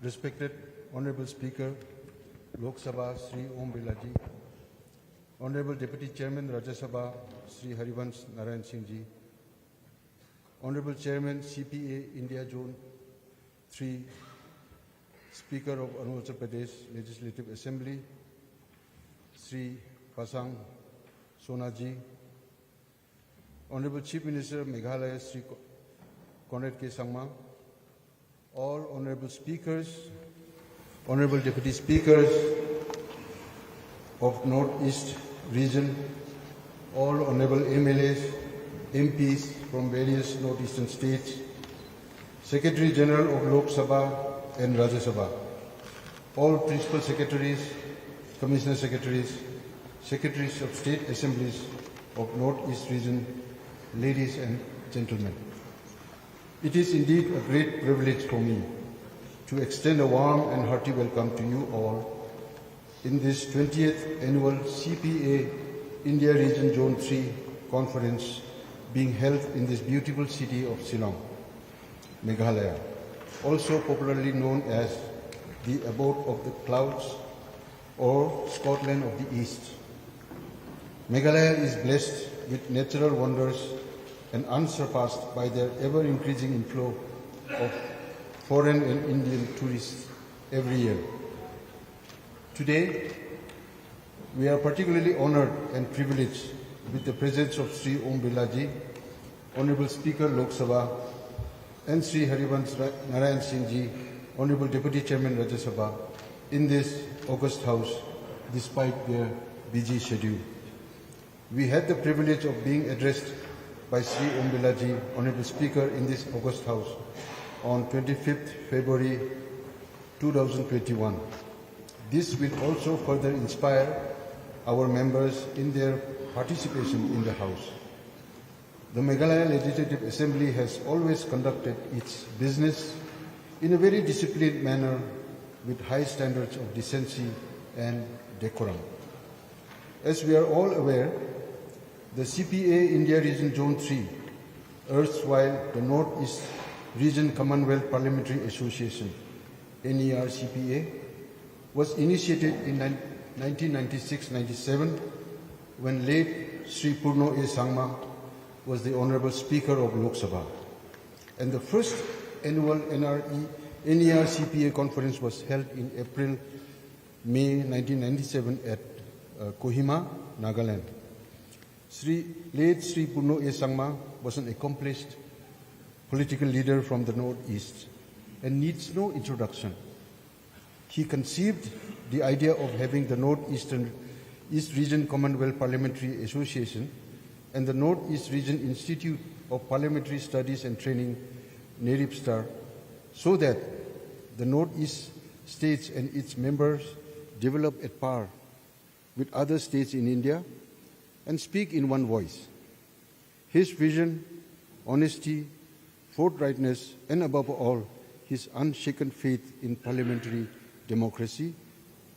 Respected Honorable Speaker, Lok Sabha Sri Om Birla Ji, Honorable Deputy Chairman Rajya Sabha Sri Harivansh Narayan Singh Ji, Honorable Chairman CPA India Zone 3, Speaker of Arunachal Pradesh Legislative Assembly, Sri Pasang Sonaji, Honorable Chief Minister of Meghalaya Sri Conrad K. Sangma, all Honorable Speakers, Honorable Deputy Speakers of Northeast Region, all Honorable MLAs, MPs from various Northeastern states, Secretary General of Lok Sabha and Rajya Sabha, all Principal Secretaries, Commissioner Secretaries, Secretaries of State Assemblies of Northeast Region, ladies and gentlemen. It is indeed a great privilege for me to extend a warm and hearty welcome to you all in this 20th annual CPA India Region Zone 3 conference being held in this beautiful city of Shillong, Meghalaya, also popularly known as the abode of the clouds or Scotland of the East. Meghalaya is blessed with natural wonders and unsurpassed by their ever-increasing inflow of foreign and Indian tourists every year. Today, we are particularly honored and privileged with the presence of Sri Om Birla Ji, Honorable Speaker Lok Sabha, and Sri Harivansh Narayan Singh Ji, Honorable Deputy Chairman Rajya Sabha, in this august house despite their busy schedule. We had the privilege of being addressed by Sri Om Birla Ji, Honorable Speaker, in this august house on 25th February 2021. This will also further inspire our members in their participation in the House. The Meghalaya Legislative Assembly has always conducted its business in a very disciplined manner with high standards of decency and decorum. As we are all aware, the CPA India Region Zone 3, erstwhile the Northeast Region Commonwealth Parliamentary Association, NER-CPA, was initiated in 1996-97 when late Sri Purno A. Sangma was the Honorable Speaker of Lok Sabha. And the first annual NER-CPA conference was held in April-May 1997 at Kohima, Nagaland. Late Sri Purno A. Sangma was an accomplished political leader from the Northeast and needs no introduction. He conceived the idea of having the East Region Commonwealth Parliamentary Association and the Northeast Region Institute of Parliamentary Studies and Training, NERIPSTAR, so that the Northeast states and its members develop at par with other states in India and speak in one voice. His vision, honesty, forthrightness, and above all, his unshaken faith in parliamentary democracy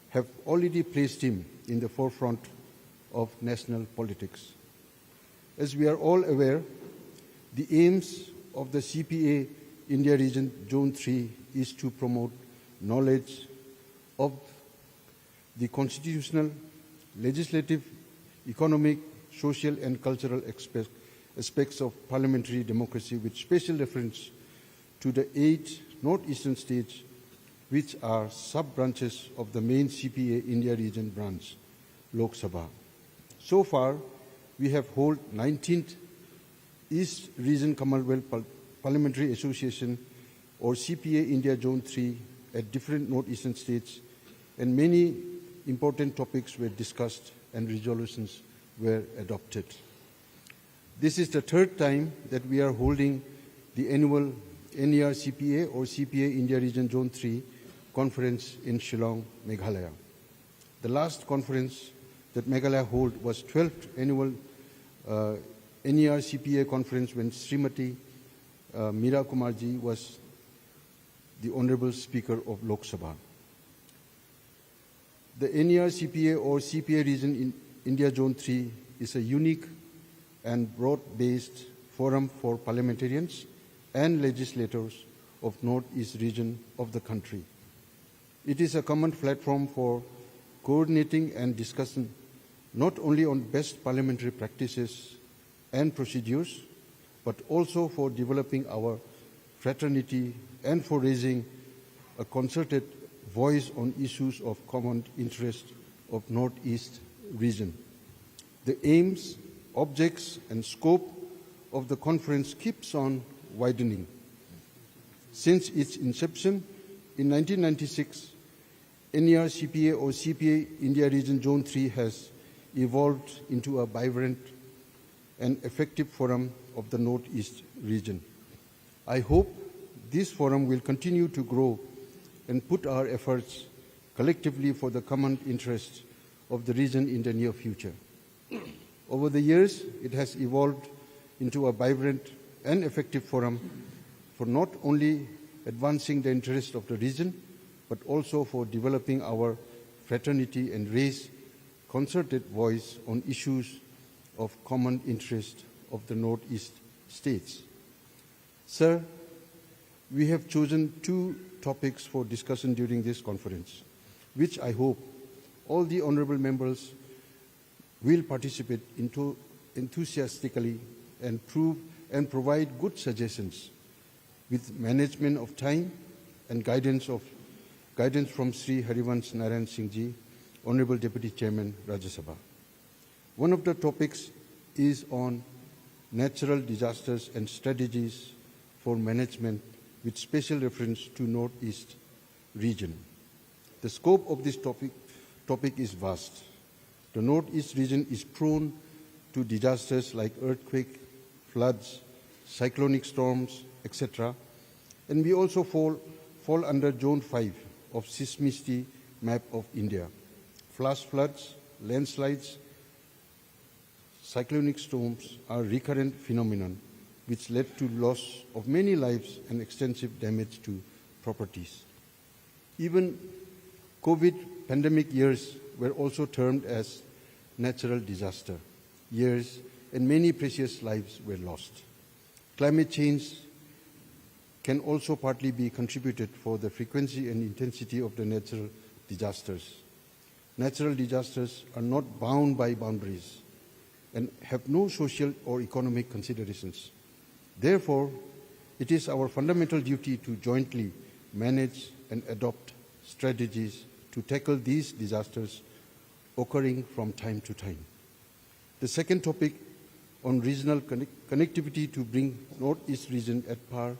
have already placed him in the forefront of national politics. As we are all aware, the aims of the CPA India Region Zone 3 is to promote knowledge of the constitutional, legislative, economic, social and cultural aspects of parliamentary democracy with special reference to the 8 northeastern states which are sub-branches of the main CPA India Region branch, Lok Sabha. So far, we have held 19th East Region Commonwealth Parliamentary Association or CPA India Zone 3 at different northeastern states, and many important topics were discussed and resolutions were adopted. This is the third time that we are holding the annual NER-CPA or CPA India Region Zone 3 conference in Shillong, Meghalaya. The last conference that Meghalaya held was 12th annual NER-CPA conference when Srimati Meera Kumarji was the Honorable Speaker of Lok Sabha. The NER-CPA or CPA region in India Zone 3 is a unique and broad-based forum for parliamentarians and legislators of Northeast region of the country. It is a common platform for coordinating and discussion not only on best parliamentary practices and procedures, but also for developing our fraternity and for raising a concerted voice on issues of common interest of Northeast region. The aims, objects, and scope of the conference keeps on widening. Since its inception in 1996, NER CPA or CPA India Region Zone 3 has evolved into a vibrant and effective forum of the Northeast region. I hope this forum will continue to grow and put our efforts collectively for the common interests of the region in the near future. Over the years, it has evolved into a vibrant and effective forum for not only advancing the interests of the region, but also for developing our fraternity and raise concerted voice on issues of common interest of the Northeast states. Sir, we have chosen 2 topics for discussion during this conference, which I hope all the honorable members will participate enthusiastically and provide good suggestions with management of time and guidance from Sri Harivansh Narayan Singh Ji, Honorable Deputy Chairman, Rajya Sabha. One of the topics is on natural disasters and strategies for management with special reference to Northeast region. The scope of this topic is vast. The Northeast region is prone to disasters like earthquake, floods, cyclonic storms, etc. And we also fall under Zone 5 of seismicity map of India. Flash floods, landslides, cyclonic storms are recurrent phenomenon which led to loss of many lives and extensive damage to properties. Even COVID pandemic years were also termed as natural disaster years, and many precious lives were lost. Climate change can also partly be contributed for the frequency and intensity of the natural disasters. Natural disasters are not bound by boundaries and have no social or economic considerations. Therefore, it is our fundamental duty to jointly manage and adopt strategies to tackle these disasters occurring from time to time. The second topic on regional connectivity to bring Northeast region at par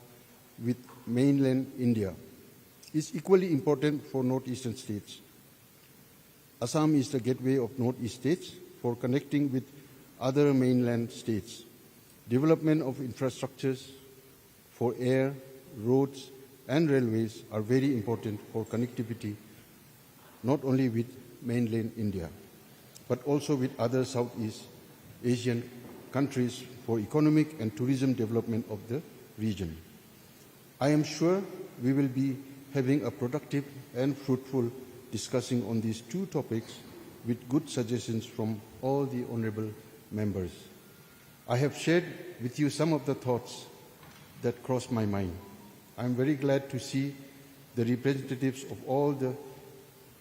with mainland India is equally important for Northeastern states. Assam is the gateway of Northeast states for connecting with other mainland states. Development of infrastructures for air, roads, and railways are very important for connectivity, not only with mainland India, but also with other Southeast Asian countries for economic and tourism development of the region. I am sure we will be having a productive and fruitful discussion on these 2 topics with good suggestions from all the honorable members. I have shared with you some of the thoughts that crossed my mind. I am very glad to see the representatives of all the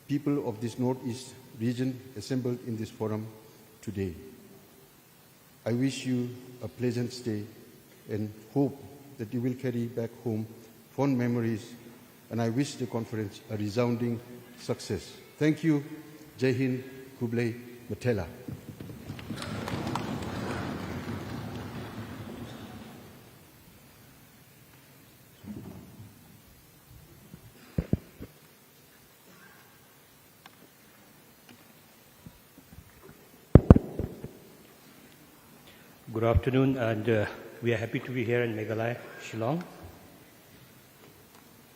people of this Northeast region assembled in this forum today. I wish you a pleasant stay and hope that you will carry back home fond memories, and I wish the conference a resounding success. Thank you. Jai Hind, Kublai, Matela. Good afternoon, and we are happy to be here in Meghalaya, Shillong.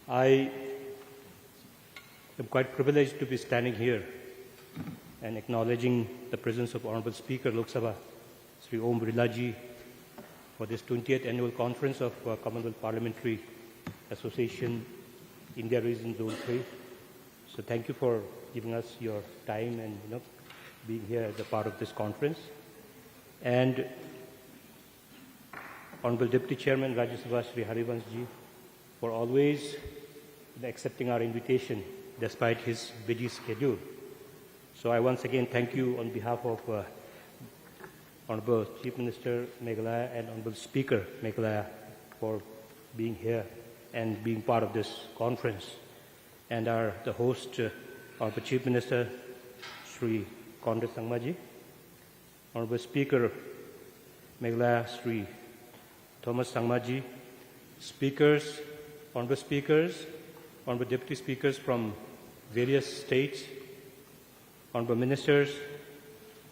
I am quite privileged to be standing here and acknowledging the presence of Honorable Speaker Lok Sabha, Sri Om Birla Ji, for this 20th annual conference of Commonwealth Parliamentary Association, India Region Zone 3. So thank you for giving us your time and being here as a part of this conference. And Honorable Deputy Chairman Rajya Sabha Sri Harivansh Ji for always accepting our invitation despite his busy schedule. So I once again thank you on behalf of Honorable Chief Minister Meghalaya and Honorable Speaker Meghalaya for being here and being part of this conference. And the host, Honorable Chief Minister Sri Conrad Sangmaji, Honorable Speaker Meghalaya Sri Thomas Sangmaji, speakers, Honorable Speakers, Honorable Deputy Speakers from various states, Honorable Ministers,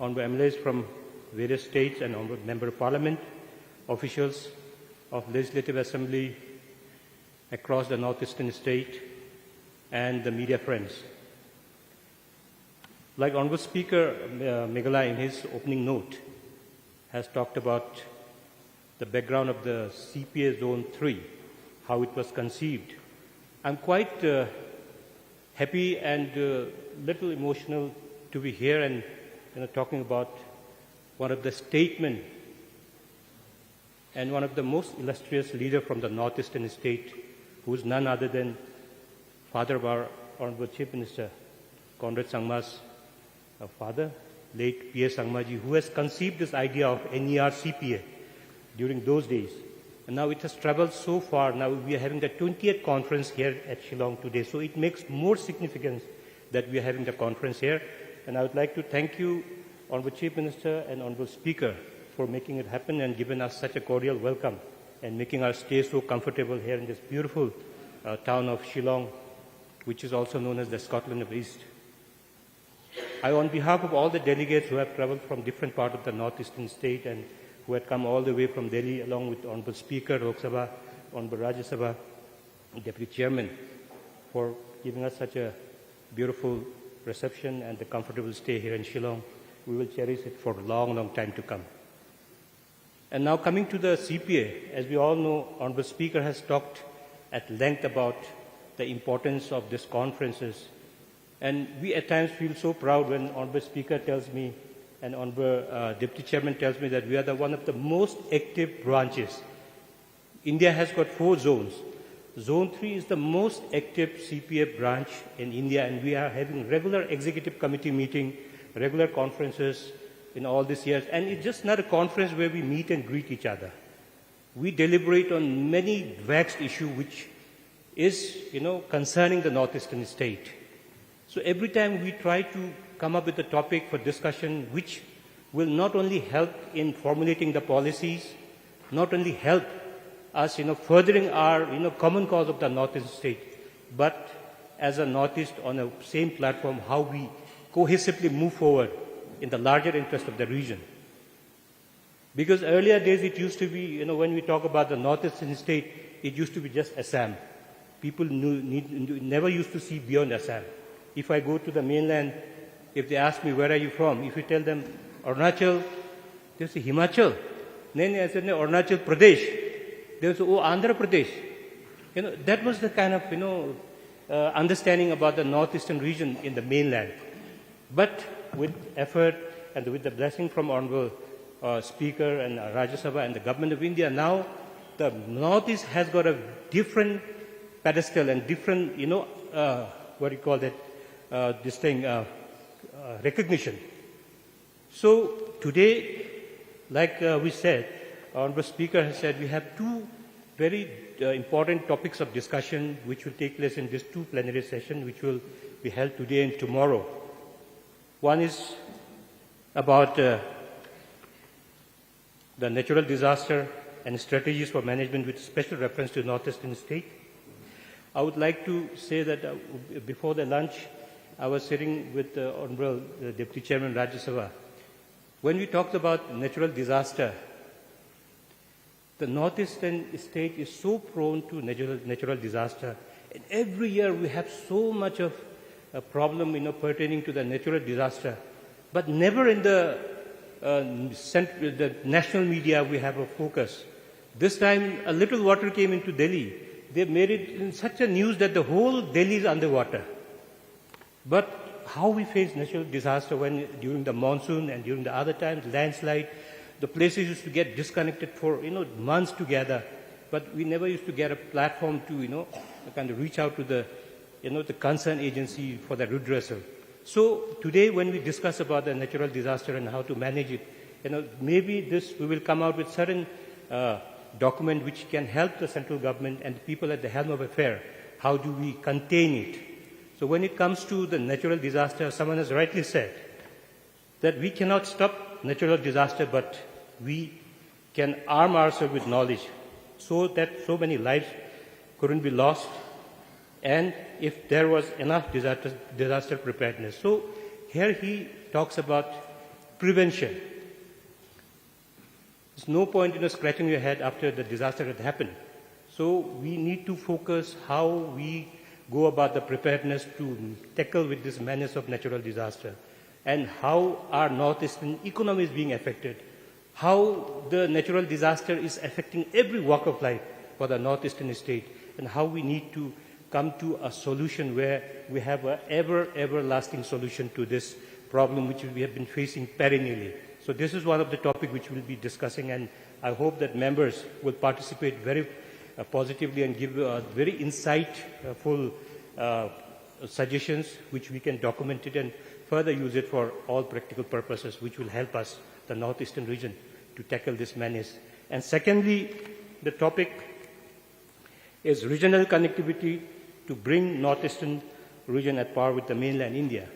Honorable MLAs from various states and Honorable Member of Parliament, officials of Legislative Assembly across the northeastern state, and the media friends. Like Honorable Speaker Meghalaya in his opening note has talked about the background of the CPA Zone 3, how it was conceived. I'm quite happy and little emotional to be here and talking about one of the statesmen and one of the most illustrious leader from the northeastern state, who is none other than father of our Honorable Chief Minister, Conrad Sangma's father, late P.A. Sangmaji, who has conceived this idea of NER CPA during those days. And now it has traveled so far. Now we are having the 20th conference here at Shillong today. So it makes more significance that we are having the conference here. And I would like to thank you, Honorable Chief Minister and Honorable Speaker, for making it happen and giving us such a cordial welcome and making our stay so comfortable here in this beautiful town of Shillong, which is also known as the Scotland of the East. I, on behalf of all the delegates who have traveled from different parts of the northeastern state and who had come all the way from Delhi, along with Honorable Speaker, Lok Sabha, Honorable Rajya Sabha, Deputy Chairman, for giving us such a beautiful reception and the comfortable stay here in Shillong. We will cherish it for a long, long time to come. And now coming to the CPA, as we all know, Honorable Speaker has talked at length about the importance of these conferences. And we at times feel so proud when Honorable Speaker tells me and Honorable Deputy Chairman tells me that we are one of the most active branches. India has got 4 zones. Zone 3 is the most active CPA branch in India, and we are having regular executive committee meeting, regular conferences in all these years. And it's just not a conference where we meet and greet each other. We deliberate on many vexed issues which is, concerning the northeastern state. So every time we try to come up with a topic for discussion which will not only help in formulating the policies, not only help us, furthering our, common cause of the northeastern state, but as a northeast on the same platform, how we cohesively move forward in the larger interest of the region. Because earlier days it used to be, when we talk about the northeastern state, it used to be just Assam. People never used to see beyond Assam. If I go to the mainland, if they ask me, where are you from? If you tell them Arunachal, they'll say Himachal. Then I said, Arunachal Pradesh. They'll say, oh, Andhra Pradesh. That was the kind of, understanding about the northeastern region in the mainland. But with effort and with the blessing from Honorable Speaker and Rajya Sabha and the Government of India, now the Northeast has got a different pedestal and different, recognition. So today, like we said, Honorable Speaker has said, we have 2 very important topics of discussion which will take place in these 2 plenary sessions which will be held today and tomorrow. One is about the natural disaster and strategies for management with special reference to northeastern state. I would like to say that before the lunch, I was sitting with Honorable Deputy Chairman Rajya Sabha. When we talked about natural disaster, the northeastern state is so prone to natural disaster. And every year we have so much of a problem, pertaining to the natural disaster. But never in the national media we have a focus. This time a little water came into Delhi. They made it in such a news that the whole Delhi is underwater. But how we face natural disaster when during the monsoon and during the other times, landslide, the places used to get disconnected for, months together. But we never used to get a platform to, kind of reach out to the the concerned agency for the redressal. So today when we discuss about the natural disaster and how to manage it, maybe we will come out with certain document which can help the central government and the people at the helm of affair. How do we contain it? So when it comes to the natural disaster, someone has rightly said that we cannot stop natural disaster, but we can arm ourselves with knowledge so that so many lives couldn't be lost, and if there was enough disaster preparedness. So here he talks about prevention. There's no point in scratching your head after the disaster had happened. So we need to focus how we go about the preparedness to tackle with this menace of natural disaster, and how our northeastern economy is being affected, how the natural disaster is affecting every walk of life for the northeastern state, and how we need to come to a solution where we have an everlasting solution to this problem which we have been facing perennially. So this is one of the topics which we'll be discussing, and I hope that members will participate very positively and give very insightful suggestions which we can document it and further use it for all practical purposes, which will help us, the northeastern region, to tackle this menace. And secondly, the topic is regional connectivity to bring northeastern region at par with the mainland India.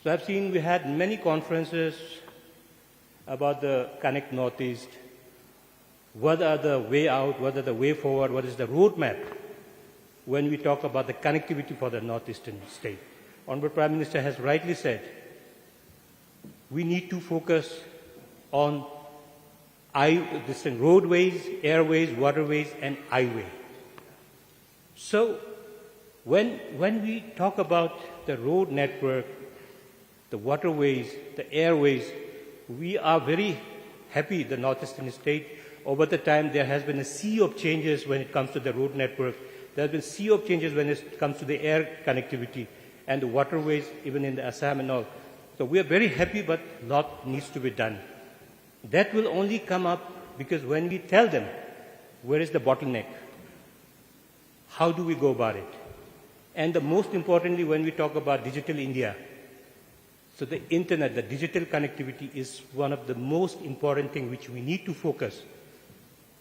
So I've seen we had many conferences about the Connect Northeast, what are the way out, what are the way forward, what is the roadmap when we talk about the connectivity for the northeastern state. Honorable Prime Minister has rightly said, we need to focus on roadways, airways, waterways, and highway. So when we talk about the road network, the waterways, the airways, we are very happy, the northeastern state. Over the time, there has been a sea of changes when it comes to the road network. There has been a sea of changes when it comes to the air connectivity and the waterways, even in the Assam and all. So we are very happy, but a lot needs to be done. That will only come up because when we tell them, where is the bottleneck? How do we go about it? And the most importantly, when we talk about digital India, so the internet, the digital connectivity is one of the most important things which we need to focus,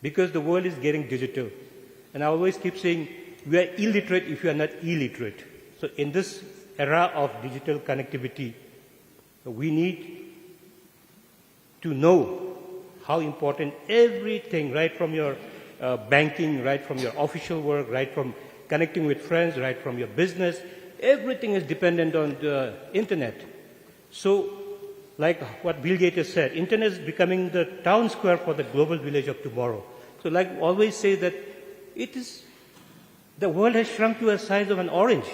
because the world is getting digital. And I always keep saying, we are illiterate if you are not illiterate. So in this era of digital connectivity, we need to know how important everything, right from your banking, right from your official work, right from connecting with friends, right from your business, everything is dependent on the internet. So, like what Bill Gates has said, internet is becoming the town square for the global village of tomorrow. So like always say that the world has shrunk to the size of an orange.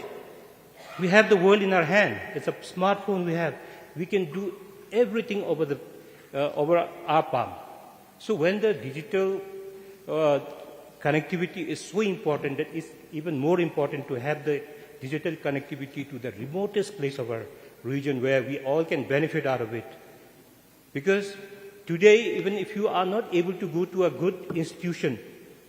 We have the world in our hand. It's a smartphone we have. We can do everything over our palm. So when the digital connectivity is so important, that it's even more important to have the digital connectivity to the remotest place of our region where we all can benefit out of it. Because today, even if you are not able to go to a good institution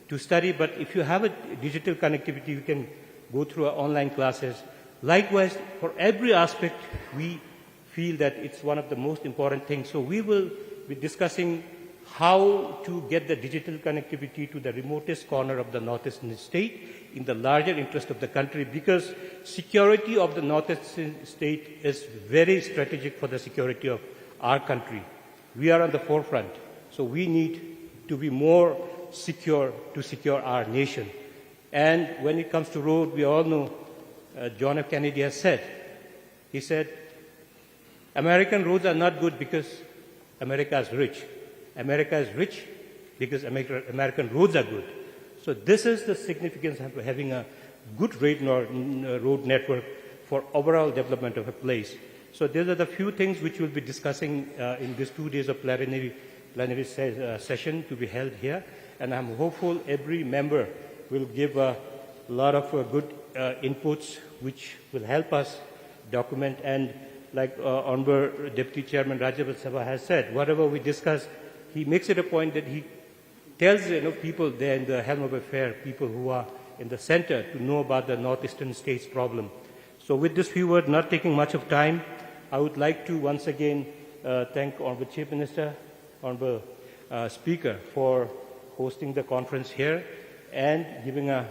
to study, but if you have a digital connectivity, you can go through our online classes. Likewise, for every aspect, we feel that it's one of the most important things. So we will be discussing how to get the digital connectivity to the remotest corner of the northeastern state in the larger interest of the country, because security of the northeastern state is very strategic for the security of our country. We are on the forefront, so we need to be more secure to secure our nation. And when it comes to road, we all know John F. Kennedy has said, he said, American roads are not good because America is rich. America is rich because American roads are good. So this is the significance of having a good road network for overall development of a place. So these are the few things which we'll be discussing in these 2 days of plenary session to be held here. And I'm hopeful every member will give a lot of good inputs which will help us document. And like Honorable Deputy Chairman Rajya Sabha has said, whatever we discuss, he makes it a point that he tells people there in the helm of affair, people who are in the center to know about the northeastern states problem. So with this few words, not taking much of time, I would like to once again thank Honorable Chief Minister, Honorable Speaker for hosting the conference here and giving a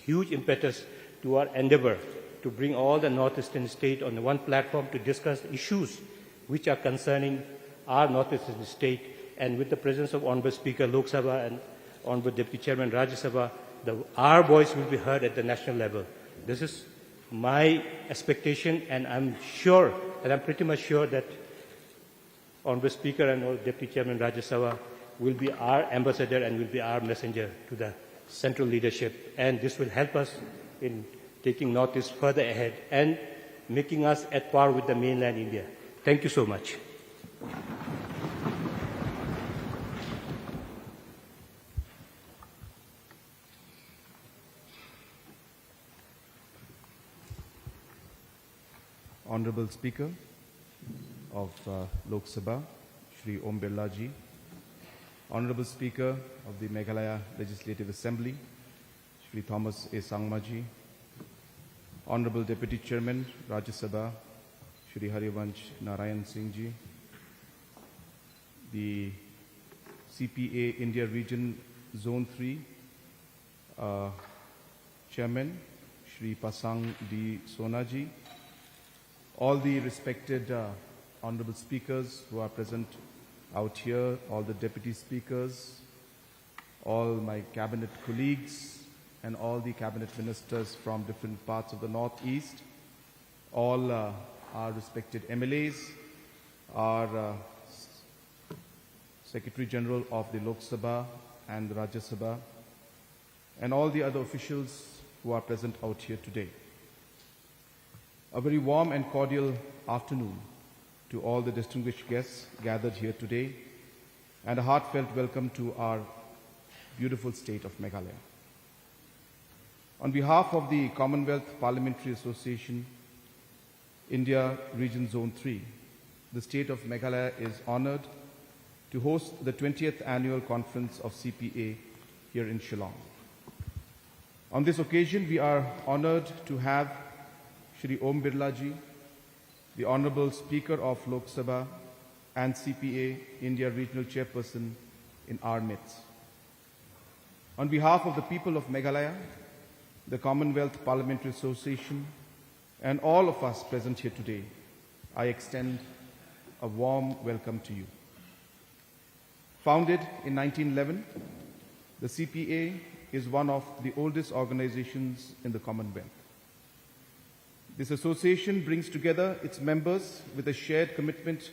huge impetus to our endeavor to bring all the northeastern state on the one platform to discuss issues which are concerning our northeastern state. And with the presence of Honorable Speaker Lok Sabha and Honorable Deputy Chairman Rajya Sabha, our voice will be heard at the national level. This is my expectation, and I'm sure, and I'm pretty much sure that Honorable Speaker and Honorable Deputy Chairman Rajya Sabha will be our ambassador and will be our messenger to the central leadership. And this will help us in taking Northeast further ahead and making us at par with the mainland India. Thank you so much. Honorable Speaker of Lok Sabha, Shri Om Birla Ji, Honorable Speaker of the Meghalaya Legislative Assembly, Shri Thomas A. Sangma Ji, Honorable Deputy Chairman, Rajya Sabha, Shri Harivansh Narayan Singh Ji, the CPA India Region Zone 3 Chairman, Shri Pasang D. Sona Ji, all the respected honorable speakers who are present out here, all the deputy speakers, all my cabinet colleagues, and all the cabinet ministers from different parts of the Northeast, all our respected MLAs, our Secretary General of the Lok Sabha and the Rajya Sabha, and all the other officials who are present out here today. A very warm and cordial afternoon to all the distinguished guests gathered here today, and a heartfelt welcome to our beautiful state of Meghalaya. On behalf of the Commonwealth Parliamentary Association, India Region Zone 3, the state of Meghalaya is honored to host the 20th annual conference of CPA here in Shillong. On this occasion, we are honored to have Shri Om Birla Ji, the Honorable Speaker of Lok Sabha and CPA India Regional Chairperson in our midst. On behalf of the people of Meghalaya, the Commonwealth Parliamentary Association, and all of us present here today, I extend a warm welcome to you. Founded in 1911, the CPA is one of the oldest organizations in the Commonwealth. This association brings together its members with a shared commitment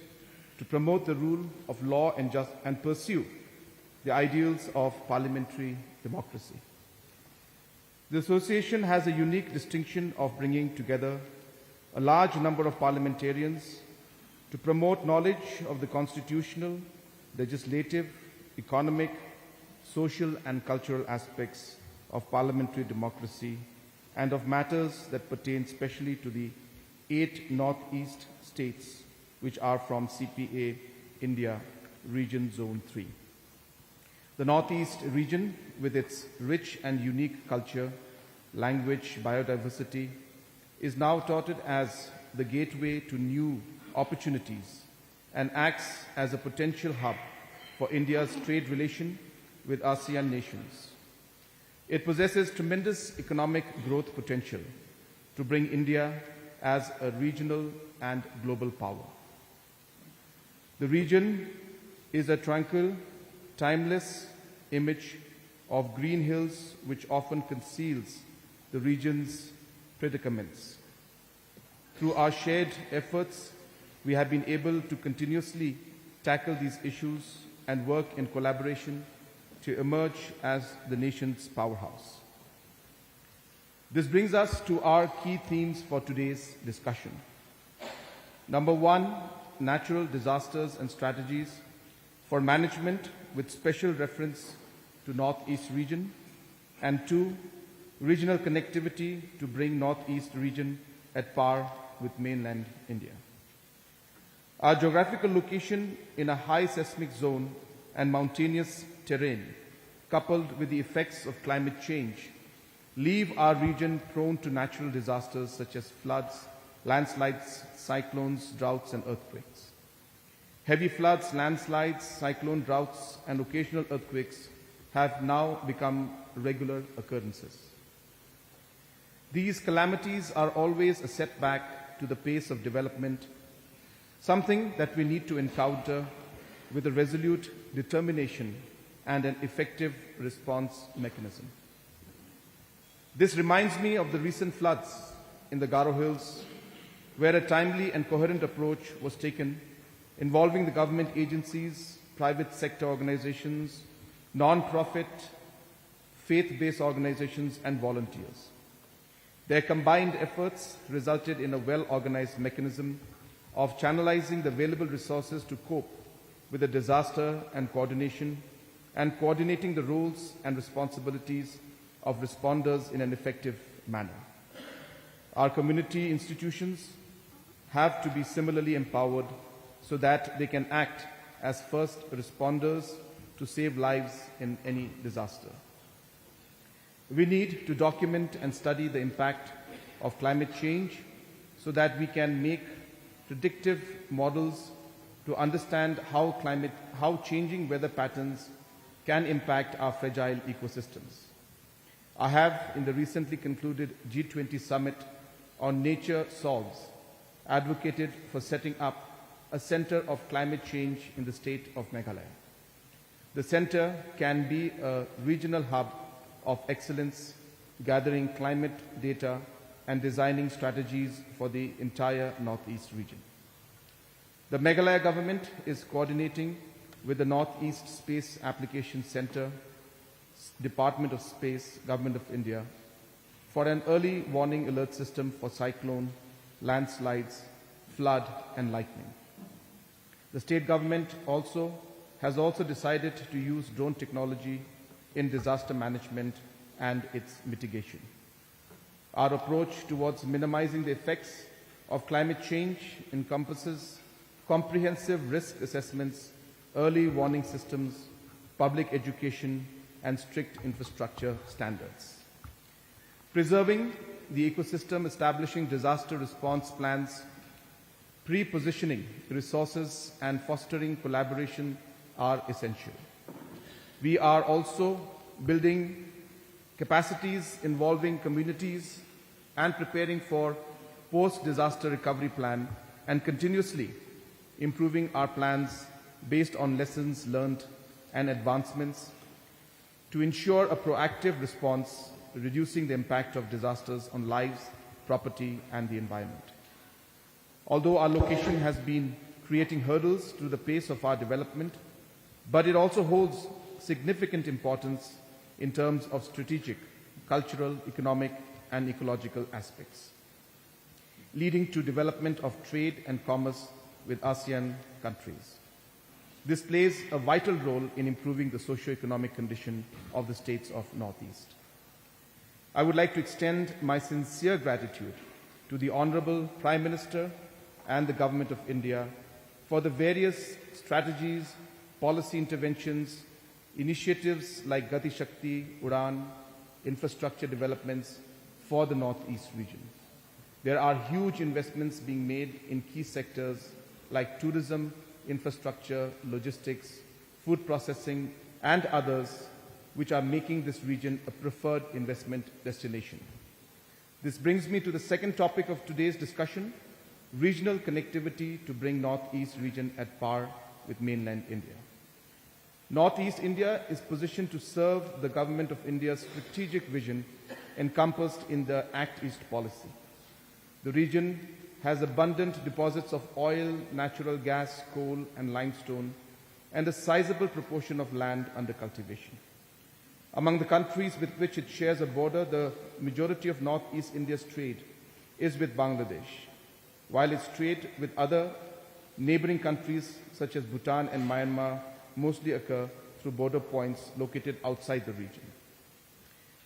to promote the rule of law and pursue the ideals of parliamentary democracy. The association has a unique distinction of bringing together a large number of parliamentarians to promote knowledge of the constitutional, legislative, economic, social and cultural aspects of parliamentary democracy and of matters that pertain specially to the 8 Northeast states which are from CPA India Region Zone 3. The Northeast region, with its rich and unique culture, language, biodiversity, is now touted as the gateway to new opportunities and acts as a potential hub for India's trade relation with ASEAN nations. It possesses tremendous economic growth potential to bring India as a regional and global power. The region is a tranquil, timeless image of green hills which often conceals the region's predicaments. Through our shared efforts, we have been able to continuously tackle these issues and work in collaboration to emerge as the nation's powerhouse. This brings us to our key themes for today's discussion. Number 1, natural disasters and strategies for management with special reference to Northeast region. And 2, regional connectivity to bring Northeast region at par with mainland India. Our geographical location in a high seismic zone and mountainous terrain, coupled with the effects of climate change, leave our region prone to natural disasters such as floods, landslides, cyclones, droughts, and earthquakes. Heavy floods, landslides, cyclone droughts, and occasional earthquakes have now become regular occurrences. These calamities are always a setback to the pace of development, something that we need to encounter with a resolute determination and an effective response mechanism. This reminds me of the recent floods in the Garo Hills, where a timely and coherent approach was taken involving the government agencies, private sector organizations, non-profit, faith-based organizations, and volunteers. Their combined efforts resulted in a well-organized mechanism of channelizing the available resources to cope with the disaster and coordinating the roles and responsibilities of responders in an effective manner. Our community institutions have to be similarly empowered so that they can act as first responders to save lives in any disaster. We need to document and study the impact of climate change so that we can make predictive models to understand how changing weather patterns can impact our fragile ecosystems. I have, in the recently concluded G20 summit on Nature Solves, advocated for setting up a Center of Climate Change in the state of Meghalaya. The center can be a regional hub of excellence, gathering climate data and designing strategies for the entire Northeast region. The Meghalaya government is coordinating with the Northeast Space Application Center, Department of Space, Government of India, for an early warning alert system for cyclone, landslides, flood, and lightning. The state government has also decided to use drone technology in disaster management and its mitigation. Our approach towards minimizing the effects of climate change encompasses comprehensive risk assessments, early warning systems, public education, and strict infrastructure standards. Preserving the ecosystem, establishing disaster response plans, pre-positioning resources, and fostering collaboration are essential. We are also building capacities involving communities and preparing for post-disaster recovery plan and continuously improving our plans based on lessons learned and advancements to ensure a proactive response, reducing the impact of disasters on lives, property, and the environment. Although our location has been creating hurdles to the pace of our development, but it also holds significant importance in terms of strategic, cultural, economic, and ecological aspects, leading to development of trade and commerce with ASEAN countries. This plays a vital role in improving the socio-economic condition of the states of Northeast. I would like to extend my sincere gratitude to the Honorable Prime Minister and the Government of India for the various strategies, policy interventions, initiatives like Gati Shakti, Udan, infrastructure developments for the Northeast region. There are huge investments being made in key sectors like tourism, infrastructure, logistics, food processing, and others, which are making this region a preferred investment destination. This brings me to the second topic of today's discussion, regional connectivity to bring Northeast region at par with mainland India. Northeast India is positioned to serve the Government of India's strategic vision encompassed in the Act East policy. The region has abundant deposits of oil, natural gas, coal, and limestone, and a sizable proportion of land under cultivation. Among the countries with which it shares a border, the majority of Northeast India's trade is with Bangladesh, while its trade with other neighboring countries such as Bhutan and Myanmar mostly occur through border points located outside the region.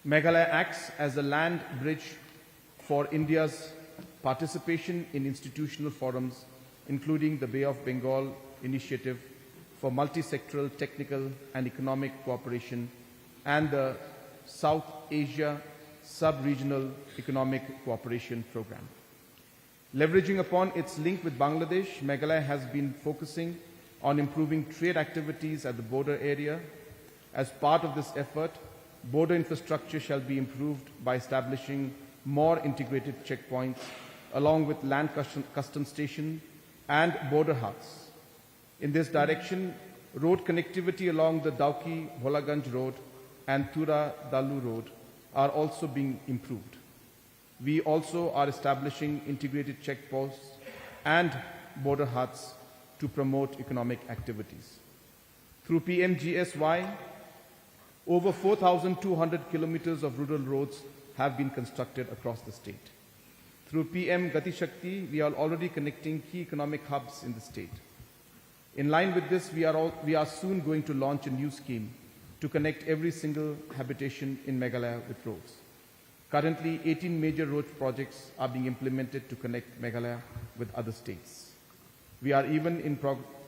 Meghalaya acts as a land bridge for India's participation in institutional forums, including the Bay of Bengal Initiative for Multi-Sectoral Technical and Economic Cooperation and the South Asia Sub-Regional Economic Cooperation Program. Leveraging upon its link with Bangladesh, Meghalaya has been focusing on improving trade activities at the border area. As part of this effort, border infrastructure shall be improved by establishing more integrated checkpoints along with land custom station and border huts. In this direction, road connectivity along the Dauki-Bholaganj Road and Tura-Dalu Road are also being improved. We also are establishing integrated checkposts and border huts to promote economic activities. Through PMGSY, over 4,200 kilometers of rural roads have been constructed across the state. Through PM Gati Shakti, we are already connecting key economic hubs in the state. In line with this, we are soon going to launch a new scheme to connect every single habitation in Meghalaya with roads. Currently, 18 major road projects are being implemented to connect Meghalaya with other states. We are even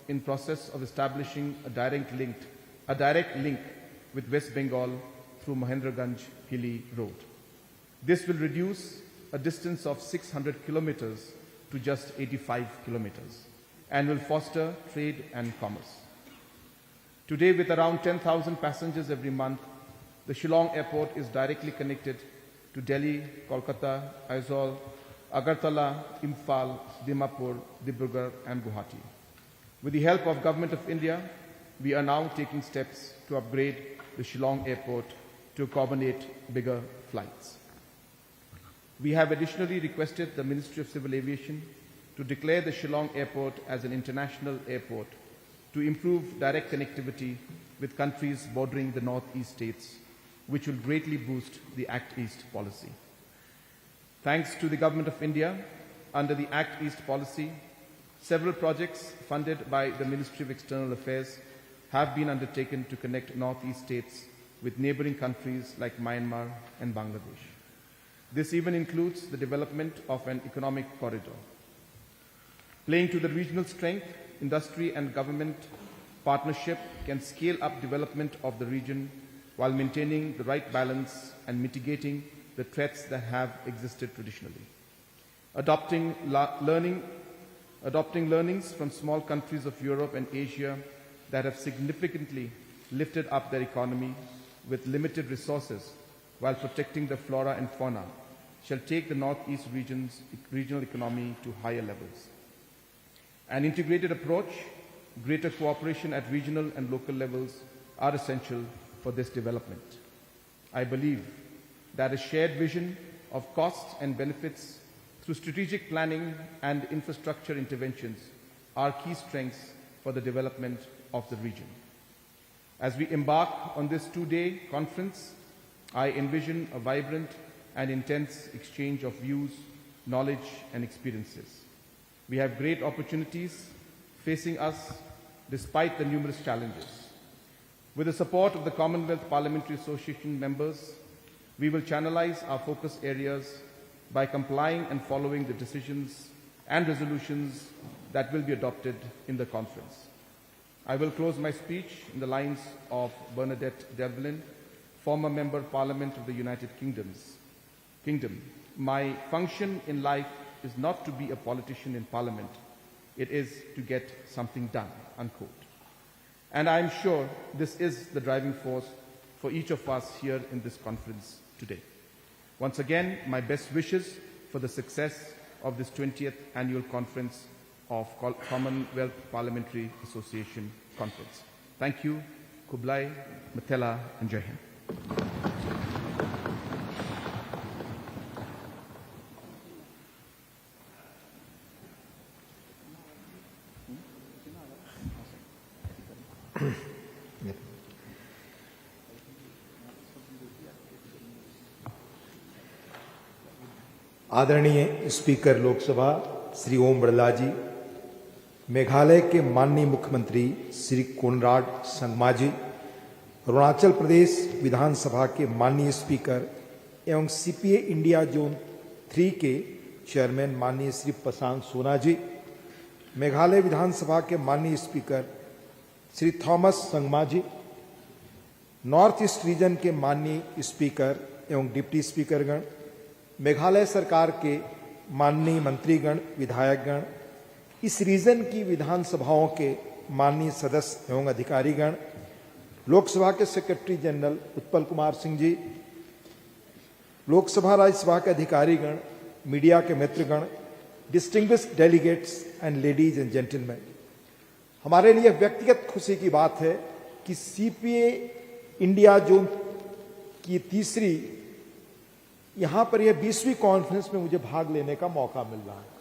in process of establishing a direct link with West Bengal through Mahendraganj Hili Road. This will reduce a distance of 600 kilometers to just 85 kilometers and will foster trade and commerce. Today, with around 10,000 passengers every month, the Shillong Airport is directly connected to Delhi, Kolkata, Aizawl, Agartala, Imphal, Dimapur, Dibrugarh and Guwahati. With the help of Government of India, we are now taking steps to upgrade the Shillong Airport to accommodate bigger flights. We have additionally requested the Ministry of Civil Aviation to declare the Shillong Airport as an international airport to improve direct connectivity with countries bordering the northeast states, which will greatly boost the Act East policy. Thanks to the Government of India, under the Act East policy, several projects funded by the Ministry of External Affairs have been undertaken to connect northeast states with neighboring countries like Myanmar and Bangladesh. This even includes the development of an economic corridor. Playing to the regional strength, industry and government partnership can scale up development of the region while maintaining the right balance and mitigating the threats that have existed traditionally. Adopting learnings from small countries of Europe and Asia that have significantly lifted up their economy with limited resources while protecting the flora and fauna shall take the Northeast region's regional economy to higher levels. An integrated approach, greater cooperation at regional and local levels are essential for this development. I believe that a shared vision of costs and benefits through strategic planning and infrastructure interventions are key strengths for the development of the region. As we embark on this two-day conference, I envision a vibrant and intense exchange of views, knowledge, and experiences. We have great opportunities facing us despite the numerous challenges. With the support of the Commonwealth Parliamentary Association members, we will channelize our focus areas by complying and following the decisions and resolutions that will be adopted in the conference. I will close my speech in the lines of Bernadette Devlin, former Member of Parliament of the United Kingdom. My function in life is not to be a politician in Parliament, it is to get something done, unquote. And I am sure this is the driving force for each of us here in this conference today. Once again, my best wishes for the success of this 20th Annual Conference of Commonwealth Parliamentary Association Conference. Thank you, Kublai, Matela, and Jai Hind. आदरणीय speaker Lok Sabha Shri Om Birla जी, मेघालय के माननीय मुख्यमंत्री Shri Conrad Sangma जी, अरुणाचल प्रदेश विधानसभा के माननीय speaker एवं CPA India zone 3 के chairman माननीय श्री प्रशांत सोना जी, मेघालय विधानसभा के माननीय स्पीकर श्री थॉमस संगमा जी, नॉर्थ ईस्ट रीजन के माननीय स्पीकर एवं डिप्टी स्पीकरगण, मेघालय सरकार के माननीय मंत्रीगण, विधायकगण, इस रीजन की विधानसभाओं के माननीय सदस्य एवं अधिकारीगण, लोकसभा के सेक्रेटरी जनरल उत्पल कुमार सिंह जी, लोकसभा राज्यसभा के अधिकारीगण, मीडिया के मित्रगण, distinguished delegates and ladies and gentleman, हमारे लिए व्यक्तिगत खुशी की बात है कि सीपीए इंडिया जोन की तीसरी यहां पर यह 20वीं कॉन्फ्रेंस में मुझे भाग लेने का मौका मिल रहा है।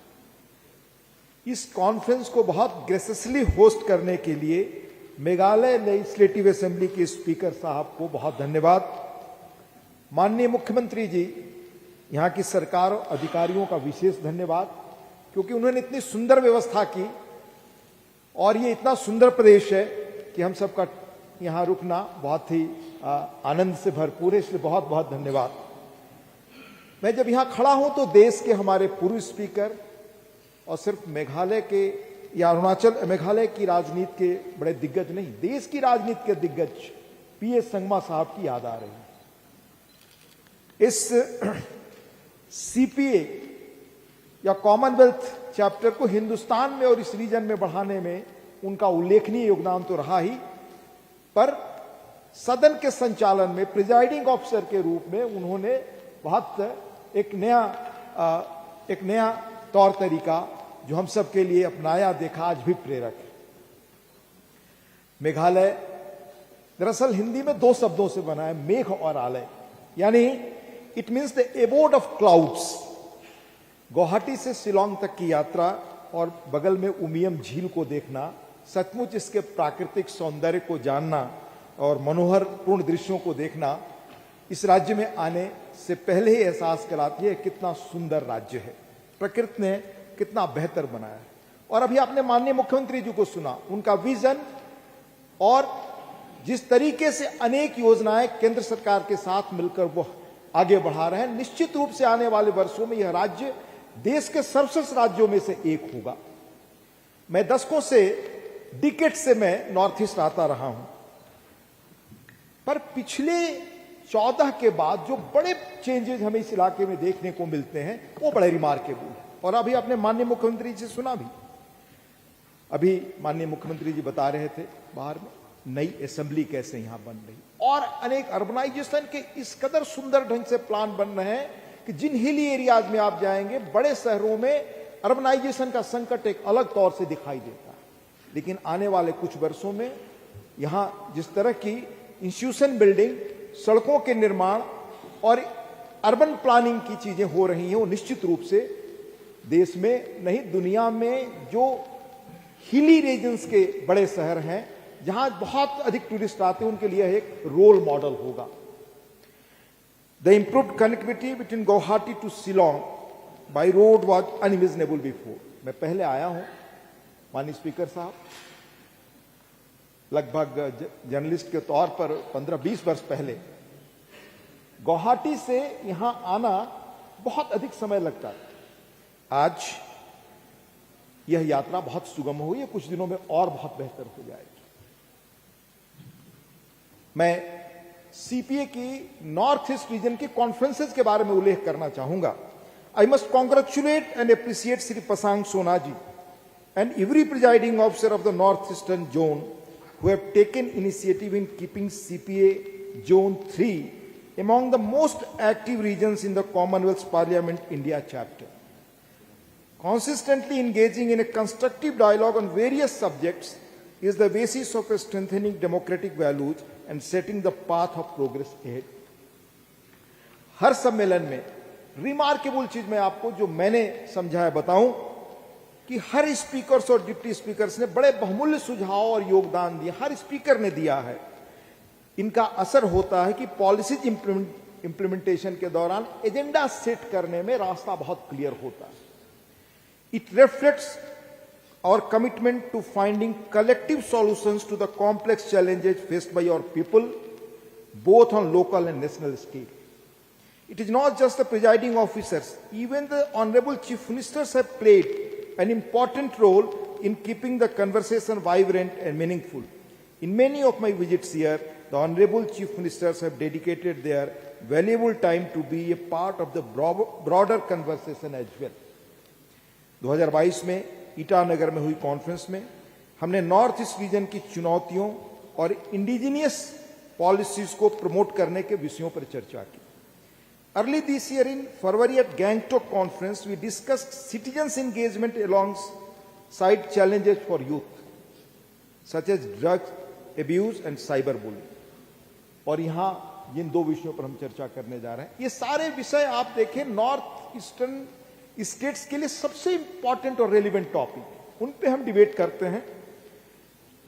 इस कॉन्फ्रेंस को बहुत ग्रेसियसली होस्ट करने के लिए मेघालय लेजिस्लेटिव असेंबली के स्पीकर साहब को बहुत धन्यवाद। माननीय मुख्यमंत्री जी, यहां की सरकार और अधिकारियों का विशेष धन्यवाद, क्योंकि उन्होंने इतनी सुंदर व्यवस्था की और ये इतना सुंदर प्रदेश है कि हम सबका यहां रुकना बहुत ही आनंद से भरपूर है, इसलिए बहुत बहुत धन्यवाद। मैं जब यहां खड़ा हूं तो देश के हमारे पूर्व स्पीकर और सिर्फ मेघालय के या मेघालय की राजनीति के बड़े दिग्गज नहीं, देश की राजनीति के दिग्गज पीए संगमा साहब की याद आ रही है। इस सीपीए या कॉमनवेल्थ चैप्टर को हिंदुस्तान में और इस रीजन में बढ़ाने में उनका उल्लेखनीय योगदान तो रहा ही, पर सदन के संचालन में प्रिजाइडिंग ऑफिसर के रूप में उन्होंने बहुत एक नया तौर तरीका जो हम सब के लिए अपनाया, देखा, आज भी प्रेरक है। मेघालय दरअसल हिंदी में 2 शब्दों से बना है, मेघ और आलय, यानी it means the abode of clouds. Guwahati से शिलोंग तक की यात्रा और बगल में उमियम झील को देखना, सचमुच इसके प्राकृतिक सौंदर्य को जानना और मनोहर पूर्ण दृश्यों को देखना इस राज्य में आने से पहले ही एहसास कराती है कितना सुंदर राज्य है, प्रकृति ने कितना बेहतर बनाया है। और अभी आपने माननीय मुख्यमंत्री जी को सुना, उनका विजन और जिस तरीके से अनेक योजनाएं केंद्र सरकार के साथ मिलकर वो आगे बढ़ा रहे हैं, निश्चित रूप से आने वाले वर्षों में यह राज्य देश के सर्वश्रेष्ठ राज्यों में से एक होगा। मैं दशकों से, डिकेड से मैं नॉर्थ ईस्ट आता रहा हूं, पर पिछले 14 के बाद जो बड़े चेंजेस हमें इस इलाके में देखने को मिलते हैं वो बड़े रिमार्केबल है। और अभी आपने माननीय मुख्यमंत्री जी से सुना भी, अभी माननीय मुख्यमंत्री जी बता रहे थे बाहर में नई असेंबली कैसे यहां बन रही, और अनेक अर्बनाइजेशन के इस कदर सुंदर ढंग से प्लान बन रहे हैं कि जिन हिली एरियाज में आप जाएंगे, बड़े शहरों में अर्बनाइजेशन का संकट एक अलग तौर से दिखाई देता है। लेकिन आने वाले कुछ वर्षों में यहां जिस तरह की इंस्टीट्यूशन बिल्डिंग, सड़कों के निर्माण और अर्बन प्लानिंग की चीजें हो रही हैं, वो निश्चित रूप से देश में नहीं दुनिया में जो हिली रीजन्स के बड़े शहर हैं जहां बहुत अधिक टूरिस्ट आते हैं, उनके लिए एक रोल मॉडल होगा। The improved connectivity between Guwahati to Shillong by road was unimaginable before. मैं पहले आया हूं माननीय स्पीकर साहब, लगभग जर्नलिस्ट के तौर पर 15-20 वर्ष पहले गुवाहाटी से यहां आना बहुत अधिक समय लगता था। आज यह यात्रा बहुत सुगम हुई है, कुछ दिनों में और बहुत बेहतर हो जाएगी। मैं सीपीए की नॉर्थ ईस्ट रीजन की कॉन्फ्रेंसेस के बारे में उल्लेख करना चाहूंगा। I must congratulate and appreciate Shri Pasang Sona ji and every presiding officer of the north eastern zone who have taken initiative in keeping CPA Zone 3 among the most active regions in the Commonwealth Parliament India chapter. Consistently engaging in a constructive dialogue on various subjects is the basis of a strengthening democratic values and setting the path of progress ahead. हर सम्मेलन में remarkable चीज मैं आपको जो मैंने समझा है बताऊं कि हर स्पीकर्स और डिप्टी स्पीकर्स ने बड़े बहुमूल्य सुझाव और योगदान दिए, हर स्पीकर ने दिया है। इनका असर होता है कि पॉलिसीज इंप्लीमेंटेशन के दौरान एजेंडा सेट करने में रास्ता बहुत क्लियर होता है। It reflects our commitment to finding collective solutions to the complex challenges faced by our people both on local and national scale. It is not just the presiding officers, even the honorable chief ministers have played an important role in keeping the conversation vibrant and meaningful. In many of my visits here, the honorable chief ministers have dedicated their valuable time to be a part of the broader conversation as well. 2022 में ईटानगर में हुई conference में हमने north east region की चुनौतियों और indigenous policies को promote करने के विषयों पर चर्चा की. Early this year in February at Gangtok conference, we discussed citizens' engagement alongside challenges for youth, such as drug abuse and cyberbullying. और यहाँ जिन दो विषयों पर हम चर्चा करने जा रहे हैं, ये सारे विषय आप देखें नॉर्थ ईस्टर्न स्टेट्स के लिए सबसे इंपॉर्टेंट और रेलिवेंट टॉपिक, उन पे हम डिबेट करते हैं.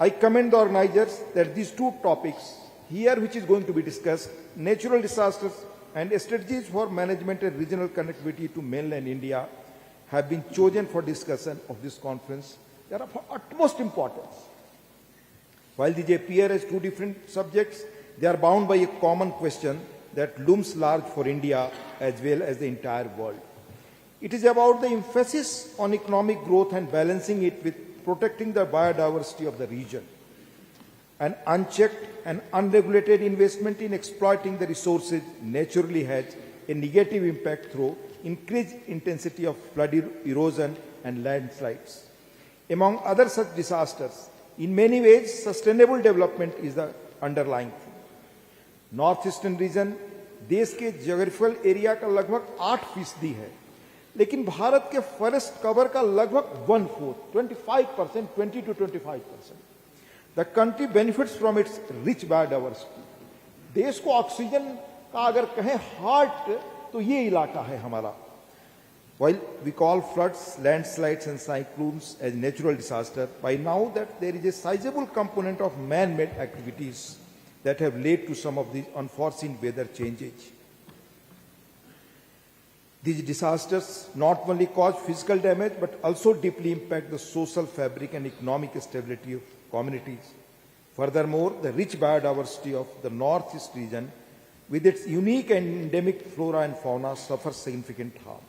I commend the organizers that these two topics here which is going to be discussed, natural disasters and strategies for management and regional connectivity to mainland India, have been chosen for discussion of this conference. They are of utmost importance. While these appear as two different subjects, they are bound by a common question that looms large for India as well as the entire world. It is about the emphasis on economic growth and balancing it with protecting the biodiversity of the region. An unchecked and unregulated investment in exploiting the resources naturally has a negative impact through increased intensity of flood erosion and landslides. Among other such disasters, in many ways, sustainable development is the underlying theme. North eastern region देश के geographical area का लगभग 8% है, लेकिन भारत के forest cover का लगभग 1/4, 20 to 25%. The country benefits from its rich biodiversity. देश को ऑक्सीजन का अगर कहें हार्ट तो ये इलाका है हमारा. While we call floods, landslides and cyclones as natural disaster, by now that there is a sizable component of man-made activities that have led to some of these unforeseen weather changes. These disasters not only cause physical damage but also deeply impact the social fabric and economic stability of communities. Furthermore, the rich biodiversity of the northeast region with its unique and endemic flora and fauna suffers significant harm.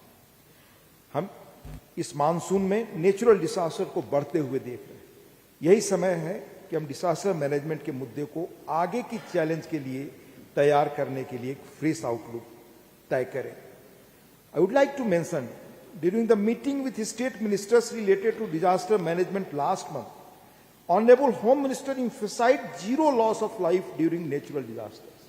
हम इस monsoon में natural disaster को बढ़ते हुए देख रहे हैं. यही समय है कि हम डिसास्टर मैनेजमेंट के मुद्दे को आगे की चैलेंज के लिए तैयार करने के लिए एक फ्रेश आउटलुक तय करें. I would like to mention, during the meeting with state ministers related to disaster management last month, Honorable Home Minister emphasized zero loss of life during natural disasters.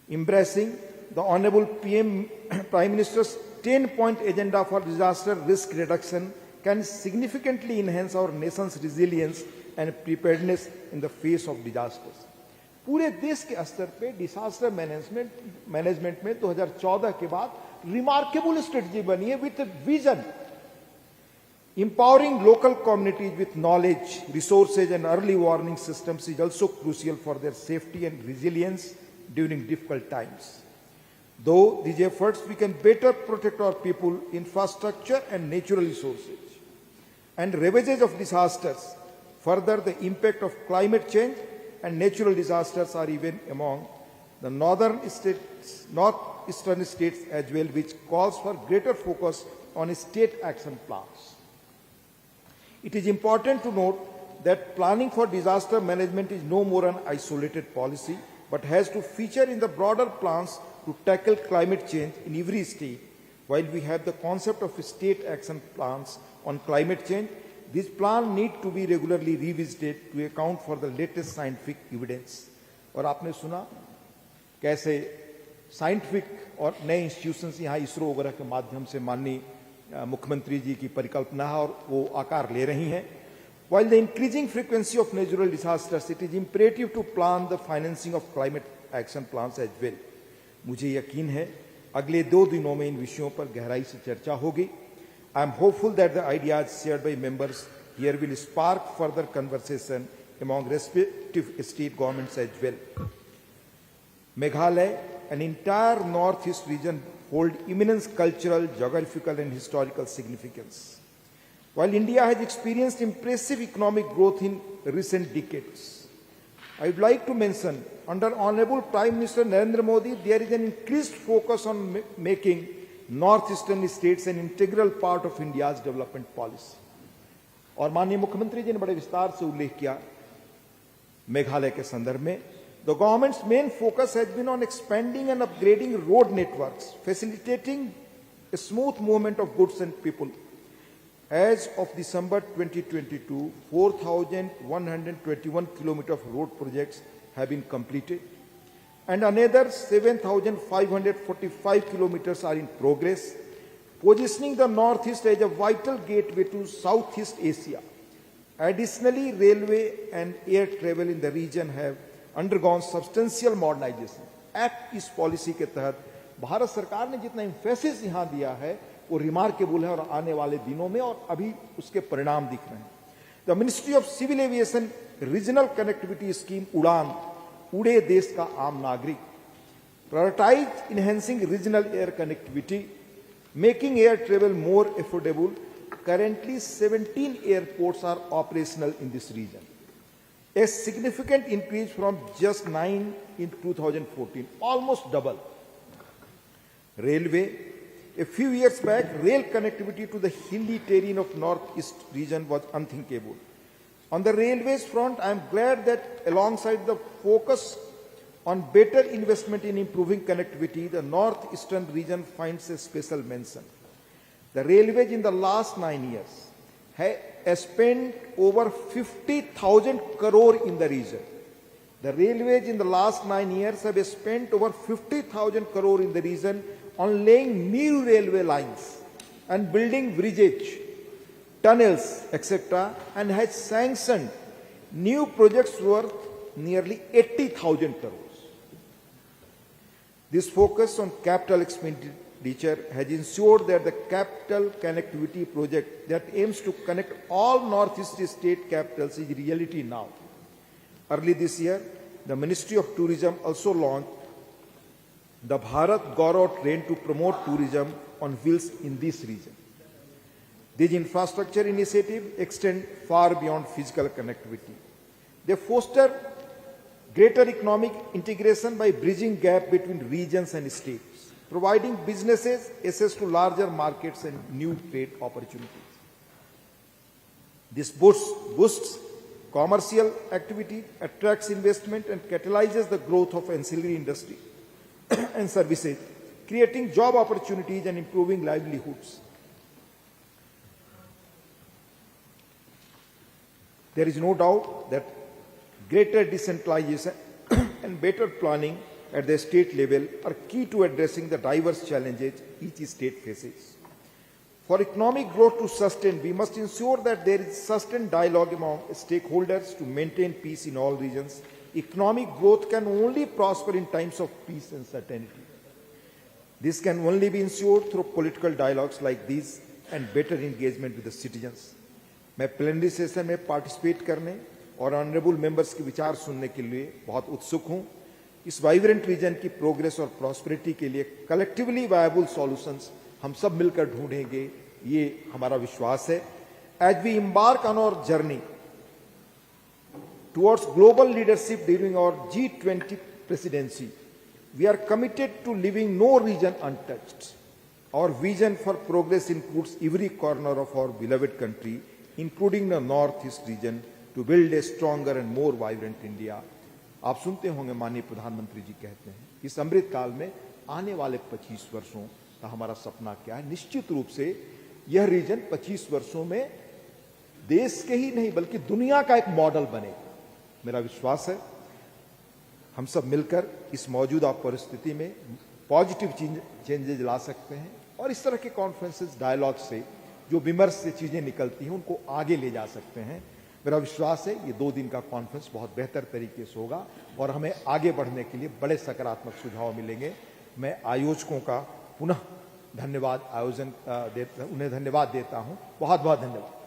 Embracing the Honorable Prime Minister's 10-point agenda for disaster risk reduction can significantly enhance our nation's resilience and preparedness in the face of disasters. पूरे देश के स्तर पे disaster management में 2014 के बाद remarkable strategy बनी है with vision. Empowering local communities with knowledge, resources and early warning systems is also crucial for their safety and resilience during difficult times. Though these efforts, we can better protect our people, infrastructure and natural resources. And ravages of disasters, further the impact of climate change and natural disasters are even among the northeastern states as well, which calls for greater focus on state action plans. It is important to note that planning for disaster management is no more an isolated policy, but has to feature in the broader plans to tackle climate change in every state. While we have the concept of state action plans on climate change, these plans need to be regularly revisited to account for the latest scientific evidence. और आपने सुना कैसे scientific और नए institutions यहाँ इसरो वगैरह के माध्यम से माननीय मुख्यमंत्री जी की परिकल्पना है और वो आकार ले रही हैं. While the increasing frequency of natural disasters, it is imperative to plan the financing of climate action plans as well. मुझे यकीन है अगले 2 दिनों में इन विषयों पर गहराई से चर्चा होगी. I am hopeful that the ideas shared by members here will spark further conversation among respective state governments as well. Meghalaya, an entire northeast region, hold immense cultural, geographical and historical significance. While India has experienced impressive economic growth in recent decades, I would like to mention, under Honorable Prime Minister Narendra Modi, there is an increased focus on making northeastern states an integral part of India's development policy. और माननीय मुख्यमंत्री जी ने बड़े विस्तार से उल्लेख किया मेघालय के संदर्भ में The government's main focus has been on expanding and upgrading road networks, facilitating a smooth movement of goods and people. As of December 2022, 4,121 kilometers of road projects have been completed, and another 7,545 kilometers are in progress, positioning the Northeast as a vital gateway to Southeast Asia. Additionally, railway and air travel in the region have undergone substantial modernization. Act इस policy के तहत भारत सरकार ने जितना emphasis यहां दिया है वो रिमार्केबल है और आने वाले दिनों में और अभी उसके परिणाम दिख रहे हैं. The ministry of civil aviation regional connectivity scheme Udan, उड़े देश का आम नागरिक, prioritise enhancing regional air connectivity, making air travel more affordable. Currently, 17 airports are operational in this region, a significant increase from just 9 in 2014, almost double. Railway. A few years back, rail connectivity to the hilly terrain of northeast region was unthinkable. On the railways front, I am glad that alongside the focus on better investment in improving connectivity, the northeastern region finds a special mention. The railways in the last 9 years have spent over 50,000 crore in the region. The railways in the last 9 years have spent over 50,000 crore in the region on laying new railway lines and building bridges, tunnels, etc., and has sanctioned new projects worth nearly 80,000 crores. This focus on capital expenditure has ensured that the capital connectivity project that aims to connect all northeast state capitals is reality now. Early this year, the Ministry of Tourism also launched the Bharat Gaurav train to promote tourism on wheels in this region. These infrastructure initiatives extend far beyond physical connectivity. They foster greater economic integration by bridging gap between regions and states, providing businesses access to larger markets and new trade opportunities. This boosts commercial activity, attracts investment, and catalyzes the growth of ancillary industry and services, creating job opportunities and improving livelihoods. There is no doubt that greater decentralization and better planning at the state level are key to addressing the diverse challenges each state faces. For economic growth to sustain, we must ensure that there is sustained dialogue among stakeholders to maintain peace in all regions. Economic growth can only prosper in times of peace and certainty. This can only be ensured through political dialogues like these and better engagement with the citizens. मैं plenary session में participate करने और honourable members के विचार सुनने के लिए बहुत उत्सुक हूं. इस वाइब्रेंट रीजन की प्रोग्रेस और प्रॉस्पेरिटी के लिए कलेक्टिवली वायबल सॉल्यूशंस हम सब मिलकर ढूंढेंगे, ये हमारा विश्वास है. As we embark on our journey towards global leadership during our G20 presidency, we are committed to leaving no region untouched. Our vision for progress includes every corner of our beloved country, including the Northeast region, to build a stronger and more vibrant India. आप सुनते होंगे माननीय प्रधानमंत्री जी कहते हैं इस अमृत काल में आने वाले 25 वर्षों का हमारा सपना क्या है. निश्चित रूप से यह रीजन 25 वर्षों में देश के ही नहीं बल्कि दुनिया का एक मॉडल बनेगा. मेरा विश्वास है हम सब मिलकर इस मौजूदा परिस्थिति में पॉजिटिव चेंजेस ला सकते हैं और इस तरह के कॉन्फ्रेंसेस डायलॉग से जो विमर्श से चीजें निकलती हैं उनको आगे ले जा सकते हैं. मेरा विश्वास है ये 2 दिन का कॉन्फ्रेंस बहुत बेहतर तरीके से होगा और हमें आगे बढ़ने के लिए बड़े सकारात्मक सुझाव मिलेंगे. मैं आयोजकों का पुनः उन्हें धन्यवाद देता हूं. बहुत बहुत धन्यवाद.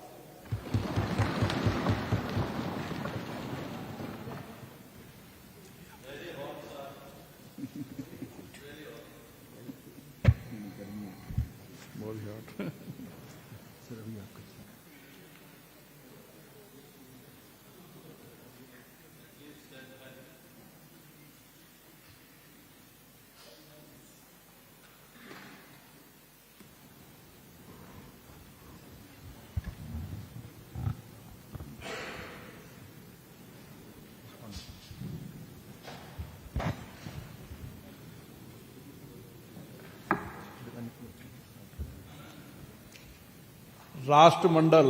राष्ट्रमंडल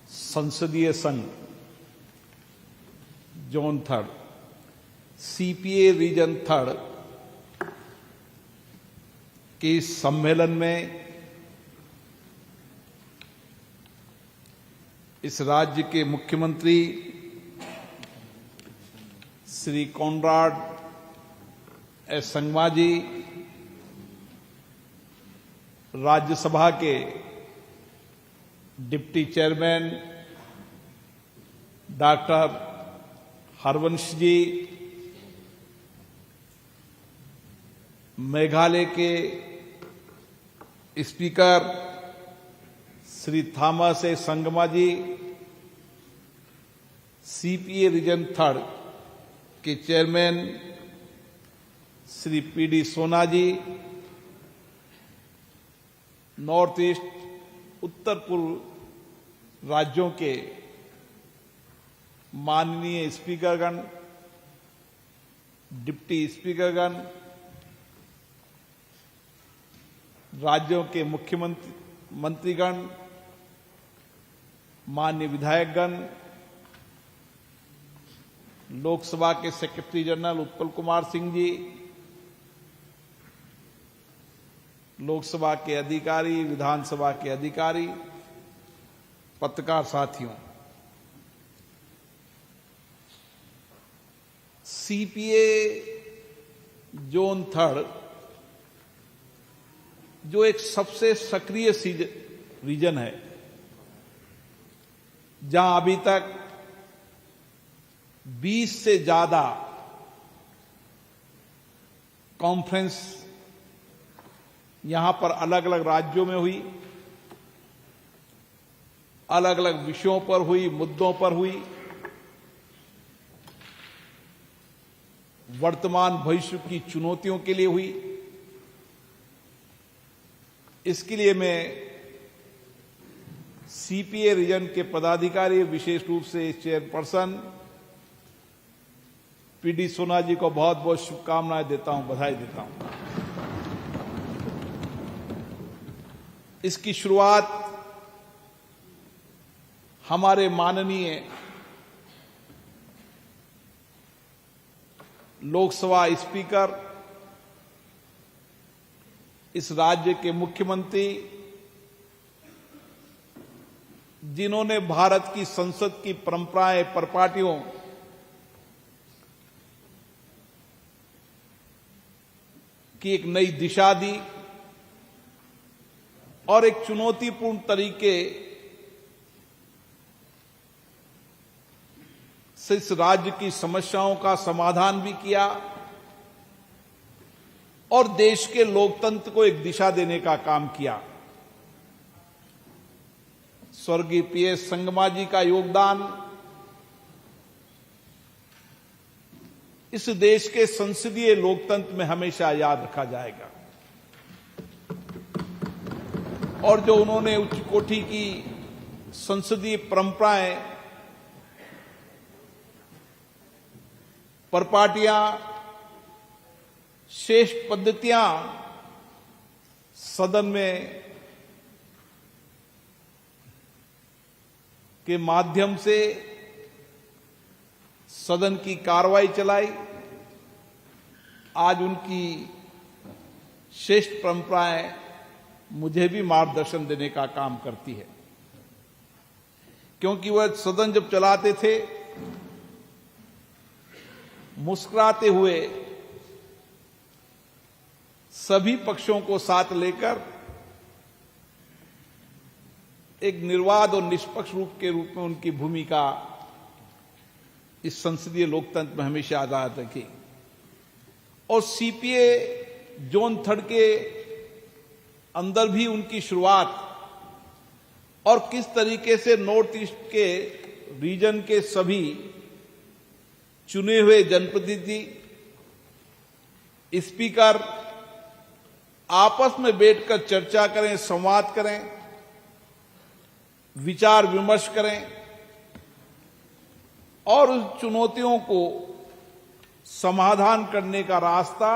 संसदीय संघ zone third CPA region third के इस सम्मेलन में इस राज्य के मुख्यमंत्री श्री कोनराड एस संगमा जी, राज्यसभा के deputy chairman doctor Harivansh ji, Meghalaya के speaker Shri Thomas A Sangma ji, CPA region third के chairman Shri PD Sona ji, north east उत्तर पूर्व राज्यों के माननीय स्पीकरगण, डिप्टी स्पीकरगण, राज्यों के मंत्रीगण, माननीय विधायकगण, लोकसभा के सेक्रेटरी जनरल उत्पल कुमार सिंह जी, लोकसभा के अधिकारी, विधानसभा के अधिकारी, पत्रकार साथियों, सीपीए जोन थर्ड जो एक सबसे सक्रिय रीजन है, जहां अभी तक 20 से ज्यादा कॉन्फ्रेंस यहां पर अलग अलग राज्यों में हुई, अलग अलग विषयों पर हुई, मुद्दों पर हुई, वर्तमान भविष्य की चुनौतियों के लिए हुई। इसके लिए मैं सीपीए रीजन के पदाधिकारी, विशेष रूप से चेयरपर्सन पीडी सोना जी को बहुत बहुत शुभकामनाएं देता हूं, बधाई देता हूं। इसकी शुरुआत हमारे माननीय लोकसभा स्पीकर, इस राज्य के मुख्यमंत्री, जिन्होंने भारत की संसद की परंपराएं, परिपाटियों की एक नई दिशा दी और एक चुनौतीपूर्ण तरीके से इस राज्य की समस्याओं का समाधान भी किया और देश के लोकतंत्र को एक दिशा देने का काम किया। स्वर्गीय पीएस संगमा जी का योगदान इस देश के संसदीय लोकतंत्र में हमेशा याद रखा जाएगा और जो उन्होंने उच्च कोटि की संसदीय परंपराएं, परिपाटियां, श्रेष्ठ पद्धतियां सदन में के माध्यम से सदन की कार्रवाई चलाई, आज उनकी श्रेष्ठ परंपराएं मुझे भी मार्गदर्शन देने का काम करती है, क्योंकि वह सदन जब चलाते थे मुस्कुराते हुए सभी पक्षों को साथ लेकर एक निर्वाध और निष्पक्ष रूप में उनकी भूमिका इस संसदीय लोकतंत्र में हमेशा आजाद रखी। और सीपीए जोन थर्ड के अंदर भी उनकी शुरुआत और किस तरीके से नॉर्थ ईस्ट के रीजन के सभी चुने हुए जनप्रतिनिधि, स्पीकर आपस में बैठकर चर्चा करें, संवाद करें, विचार विमर्श करें और उन चुनौतियों को समाधान करने का रास्ता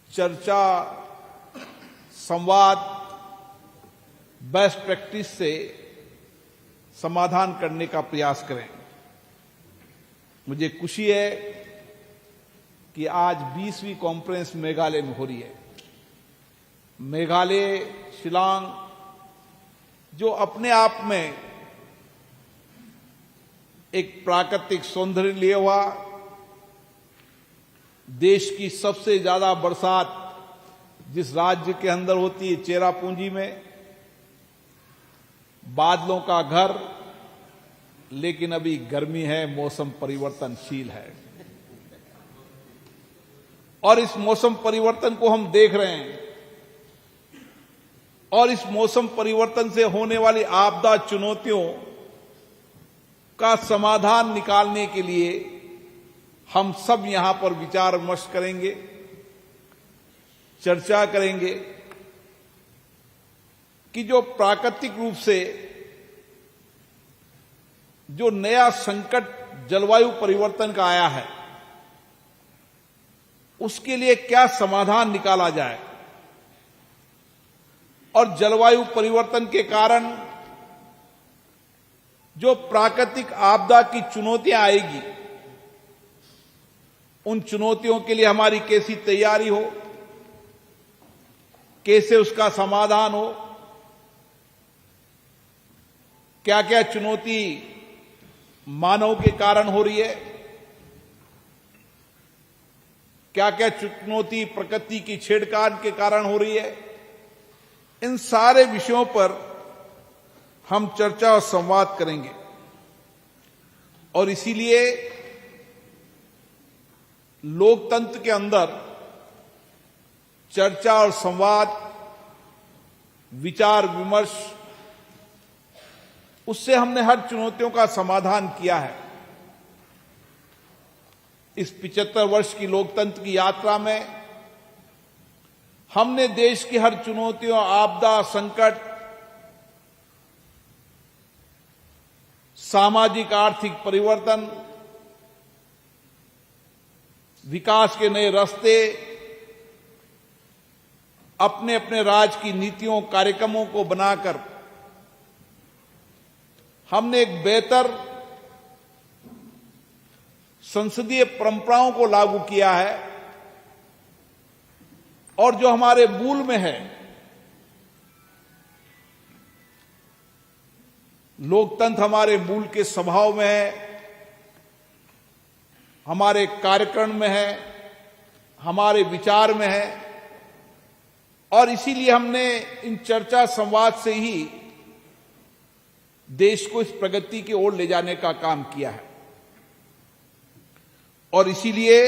चर्चा, संवाद बेस्ट प्रैक्टिस से समाधान करने का प्रयास करें। मुझे खुशी है कि आज 20वीं कॉन्फ्रेंस मेघालय में हो रही है। मेघालय, शिलांग, जो अपने आप में एक प्राकृतिक सौंदर्य लिए हुआ, देश की सबसे ज्यादा बरसात जिस राज्य के अंदर होती है चेरापूंजी में, बादलों का घर, लेकिन अभी गर्मी है, मौसम परिवर्तनशील है और इस मौसम परिवर्तन को हम देख रहे हैं और इस मौसम परिवर्तन से होने वाली आपदा चुनौतियों का समाधान निकालने के लिए हम सब यहां पर विचार विमर्श करेंगे, चर्चा करेंगे कि जो प्राकृतिक रूप से जो नया संकट जलवायु परिवर्तन का आया है, उसके लिए क्या समाधान निकाला जाए और जलवायु परिवर्तन के कारण जो प्राकृतिक आपदा की चुनौतियां आएगी, उन चुनौतियों के लिए हमारी कैसी तैयारी हो, कैसे उसका समाधान हो, क्या क्या चुनौती मानव के कारण हो रही है, क्या क्या चुनौती प्रकृति की छेड़छाड़ के कारण हो रही है। इन सारे विषयों पर हम चर्चा और संवाद करेंगे और इसीलिए लोकतंत्र के अंदर चर्चा और संवाद, विचार विमर्श, उससे हमने हर चुनौतियों का समाधान किया है। इस 75 वर्ष की लोकतंत्र की यात्रा में हमने देश की हर चुनौतियों, आपदा, संकट, सामाजिक आर्थिक परिवर्तन, विकास के नए रास्ते, अपने अपने राज्य की नीतियों, कार्यक्रमों को बनाकर हमने एक बेहतर संसदीय परंपराओं को लागू किया है और जो हमारे मूल में है, लोकतंत्र हमारे मूल के स्वभाव में है, हमारे कार्यक्रम में है, हमारे विचार में है और इसीलिए हमने इन चर्चा संवाद से ही देश को इस प्रगति की ओर ले जाने का काम किया है। और इसीलिए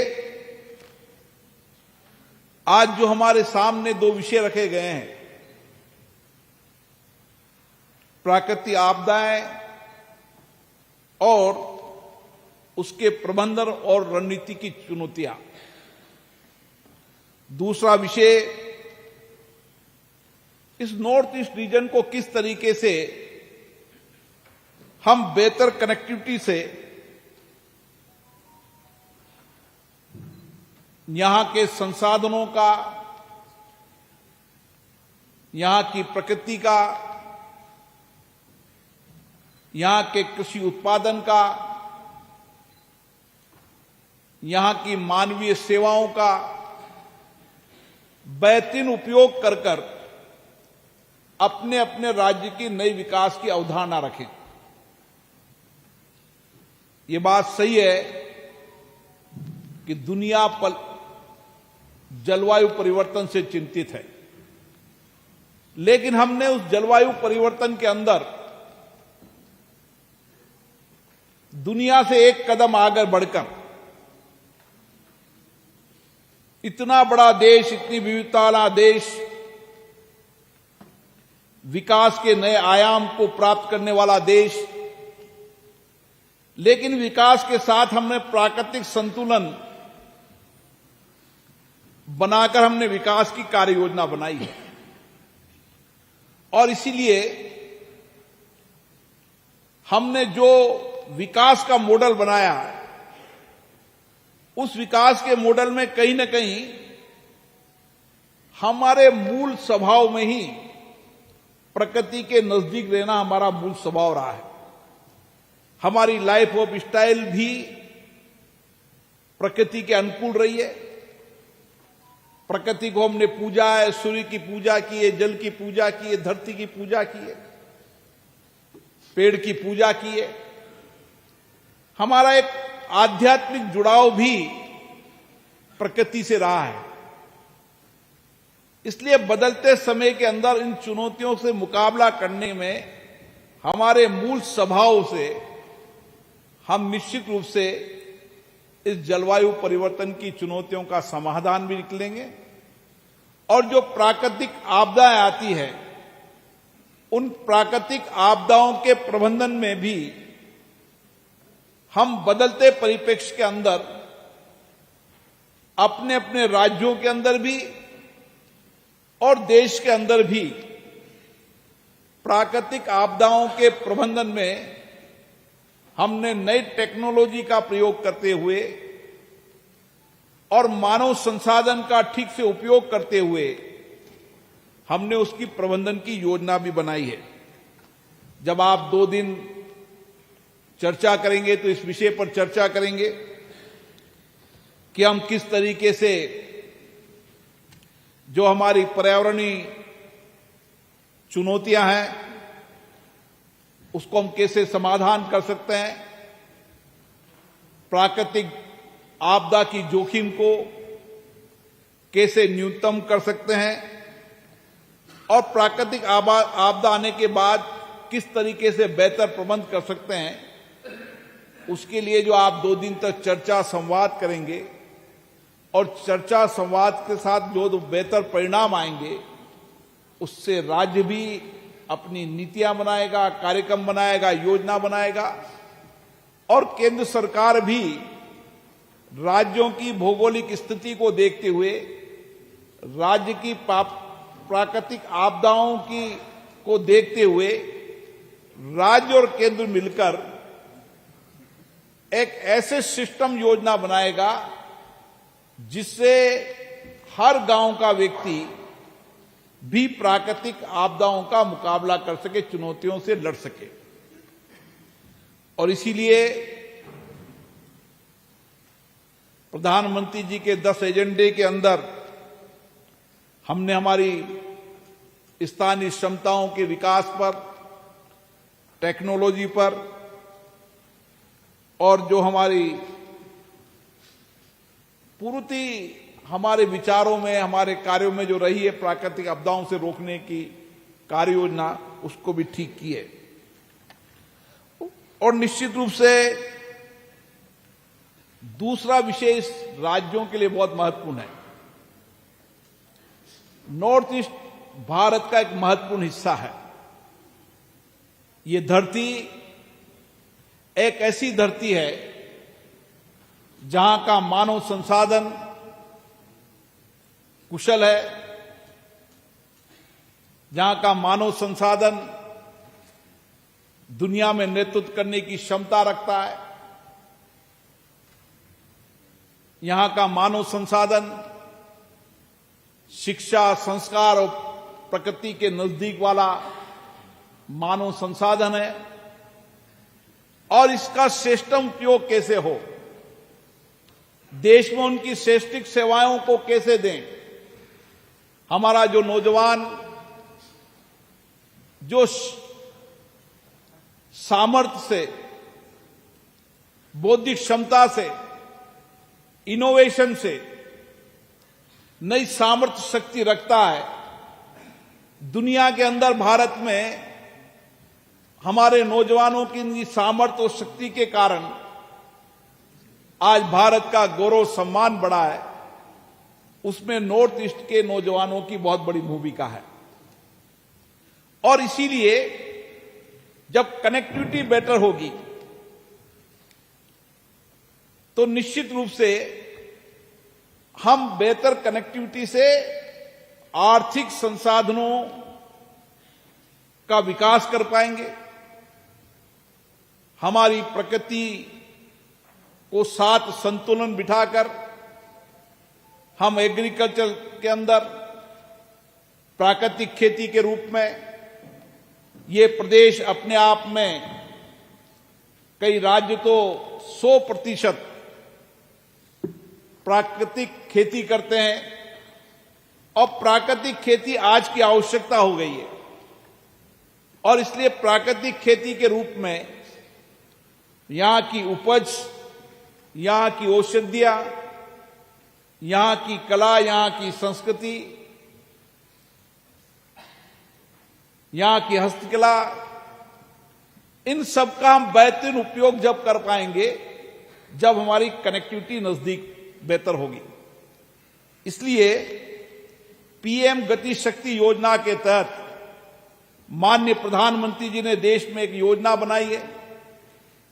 आज जो हमारे सामने दो विषय रखे गए हैं, प्राकृतिक आपदाएं और उसके प्रबंधन और रणनीति की चुनौतियां, दूसरा विषय इस नॉर्थ ईस्ट रीजन को किस तरीके से हम बेहतर कनेक्टिविटी से यहां के संसाधनों का, यहां की प्रकृति का, यहां के कृषि उत्पादन का, यहां की मानवीय सेवाओं का बेहतरीन उपयोग कर कर अपने अपने राज्य की नई विकास की अवधारणा रखें। ये बात सही है कि दुनिया जलवायु परिवर्तन से चिंतित है, लेकिन हमने उस जलवायु परिवर्तन के अंदर दुनिया से एक कदम आगे बढ़कर इतना बड़ा देश, इतनी विविधता वाला देश, विकास के नए आयाम को प्राप्त करने वाला देश, लेकिन विकास के साथ हमने प्राकृतिक संतुलन बनाकर हमने विकास की कार्य योजना बनाई है। और इसीलिए हमने जो विकास का मॉडल बनाया, उस विकास के मॉडल में कहीं न कहीं हमारे मूल स्वभाव में ही प्रकृति के नजदीक रहना हमारा मूल स्वभाव रहा है। हमारी लाइफ ऑफ स्टाइल भी प्रकृति के अनुकूल रही है। प्रकृति को हमने पूजा है, सूर्य की पूजा की है, जल की पूजा की है, धरती की पूजा की है, पेड़ की पूजा की है। हमारा एक आध्यात्मिक जुड़ाव भी प्रकृति से रहा है। इसलिए बदलते समय के अंदर इन चुनौतियों से मुकाबला करने में हमारे मूल स्वभाव से हम निश्चित रूप से इस जलवायु परिवर्तन की चुनौतियों का समाधान भी निकलेंगे। और जो प्राकृतिक आपदाएं आती है, उन प्राकृतिक आपदाओं के प्रबंधन में भी हम बदलते परिप्रेक्ष्य के अंदर अपने अपने राज्यों के अंदर भी और देश के अंदर भी प्राकृतिक आपदाओं के प्रबंधन में हमने नई टेक्नोलॉजी का प्रयोग करते हुए और मानव संसाधन का ठीक से उपयोग करते हुए हमने उसकी प्रबंधन की योजना भी बनाई है। जब आप 2 दिन चर्चा करेंगे तो इस विषय पर चर्चा करेंगे कि हम किस तरीके से जो हमारी पर्यावरणीय चुनौतियां हैं उसको हम कैसे समाधान कर सकते हैं, प्राकृतिक आपदा की जोखिम को कैसे न्यूनतम कर सकते हैं और प्राकृतिक आपदा आने के बाद किस तरीके से बेहतर प्रबंध कर सकते हैं। उसके लिए जो आप 2 दिन तक चर्चा संवाद करेंगे और चर्चा संवाद के साथ जो बेहतर परिणाम आएंगे, उससे राज्य भी अपनी नीतियां बनाएगा, कार्यक्रम बनाएगा, योजना बनाएगा और केंद्र सरकार भी राज्यों की भौगोलिक स्थिति को देखते हुए राज्य की प्राकृतिक आपदाओं को देखते हुए राज्य और केंद्र मिलकर एक ऐसे सिस्टम योजना बनाएगा जिससे हर गांव का व्यक्ति भी प्राकृतिक आपदाओं का मुकाबला कर सके, चुनौतियों से लड़ सके। और इसीलिए प्रधानमंत्री जी के 10 एजेंडे के अंदर हमने हमारी स्थानीय क्षमताओं के विकास पर, टेक्नोलॉजी पर और जो हमारी पूर्ति हमारे विचारों में, हमारे कार्यों में जो रही है प्राकृतिक आपदाओं से रोकने की कार्य योजना, उसको भी ठीक की है। और निश्चित रूप से दूसरा विषय इस राज्यों के लिए बहुत महत्वपूर्ण है। नॉर्थ ईस्ट भारत का एक महत्वपूर्ण हिस्सा है। ये धरती एक ऐसी धरती है जहां का मानव संसाधन कुशल है, जहां का मानव संसाधन दुनिया में नेतृत्व करने की क्षमता रखता है, यहां का मानव संसाधन शिक्षा, संस्कार और प्रकृति के नजदीक वाला मानव संसाधन है। और इसका श्रेष्ठतम उपयोग कैसे हो, देश में उनकी श्रेष्ठिक सेवाओं को कैसे दें। हमारा जो नौजवान जो सामर्थ्य से, बौद्धिक क्षमता से, इनोवेशन से नई सामर्थ्य शक्ति रखता है, दुनिया के अंदर भारत में हमारे नौजवानों की सामर्थ्य और शक्ति के कारण आज भारत का गौरव सम्मान बढ़ा है। उसमें नॉर्थ ईस्ट के नौजवानों की बहुत बड़ी भूमिका है। और इसीलिए जब कनेक्टिविटी बेटर होगी तो निश्चित रूप से हम बेहतर कनेक्टिविटी से आर्थिक संसाधनों का विकास कर पाएंगे, हमारी प्रकृति को साथ संतुलन बिठाकर हम एग्रीकल्चर के अंदर प्राकृतिक खेती के रूप में ये प्रदेश अपने आप में, कई राज्य तो 100% प्राकृतिक खेती करते हैं और प्राकृतिक खेती आज की आवश्यकता हो गई है। और इसलिए प्राकृतिक खेती के रूप में यहां की उपज, यहां की औषधियां, यहां की कला, यहां की संस्कृति, यहां की हस्तकला, इन सब का हम बेहतरीन उपयोग जब कर पाएंगे जब हमारी कनेक्टिविटी नजदीक बेहतर होगी। इसलिए पीएम गति शक्ति योजना के तहत माननीय प्रधानमंत्री जी ने देश में एक योजना बनाई है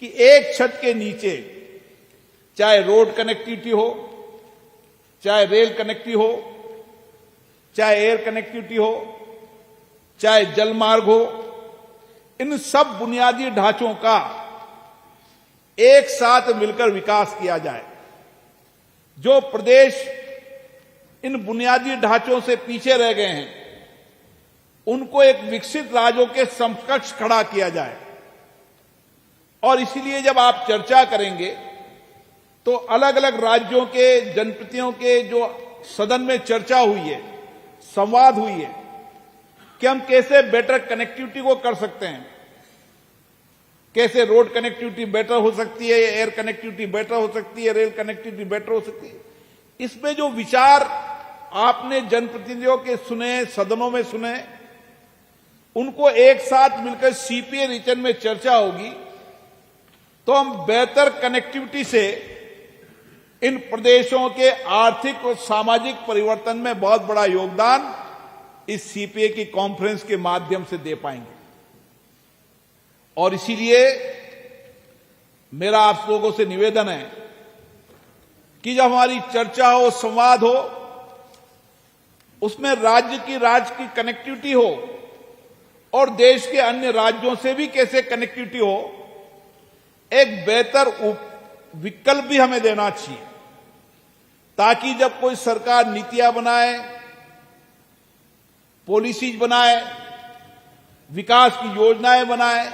कि एक छत के नीचे चाहे रोड कनेक्टिविटी हो, चाहे रेल कनेक्टिविटी हो, चाहे एयर कनेक्टिविटी हो, चाहे जल मार्ग हो, इन सब बुनियादी ढांचों का एक साथ मिलकर विकास किया जाए। जो प्रदेश इन बुनियादी ढांचों से पीछे रह गए हैं उनको एक विकसित राज्यों के समकक्ष खड़ा किया जाए। और इसीलिए जब आप चर्चा करेंगे तो अलग अलग राज्यों के जनप्रतिनिधियों के जो सदन में चर्चा हुई है, संवाद हुई है कि हम कैसे बेटर कनेक्टिविटी को कर सकते हैं, कैसे रोड कनेक्टिविटी बेटर हो सकती है, एयर कनेक्टिविटी बेटर हो सकती है, रेल कनेक्टिविटी बेटर हो सकती है। इसमें जो विचार आपने जनप्रतिनिधियों के सुने, सदनों में सुने, उनको एक साथ मिलकर सीपीए रीजन में चर्चा होगी तो हम बेहतर कनेक्टिविटी से इन प्रदेशों के आर्थिक और सामाजिक परिवर्तन में बहुत बड़ा योगदान इस सीपीए की कॉन्फ्रेंस के माध्यम से दे पाएंगे। और इसीलिए मेरा आप लोगों से निवेदन है कि जब हमारी चर्चा हो, संवाद हो, उसमें राज्य की कनेक्टिविटी हो और देश के अन्य राज्यों से भी कैसे कनेक्टिविटी हो, एक बेहतर विकल्प भी हमें देना चाहिए, ताकि जब कोई सरकार नीतियां बनाए, पॉलिसीज बनाए, विकास की योजनाएं बनाए,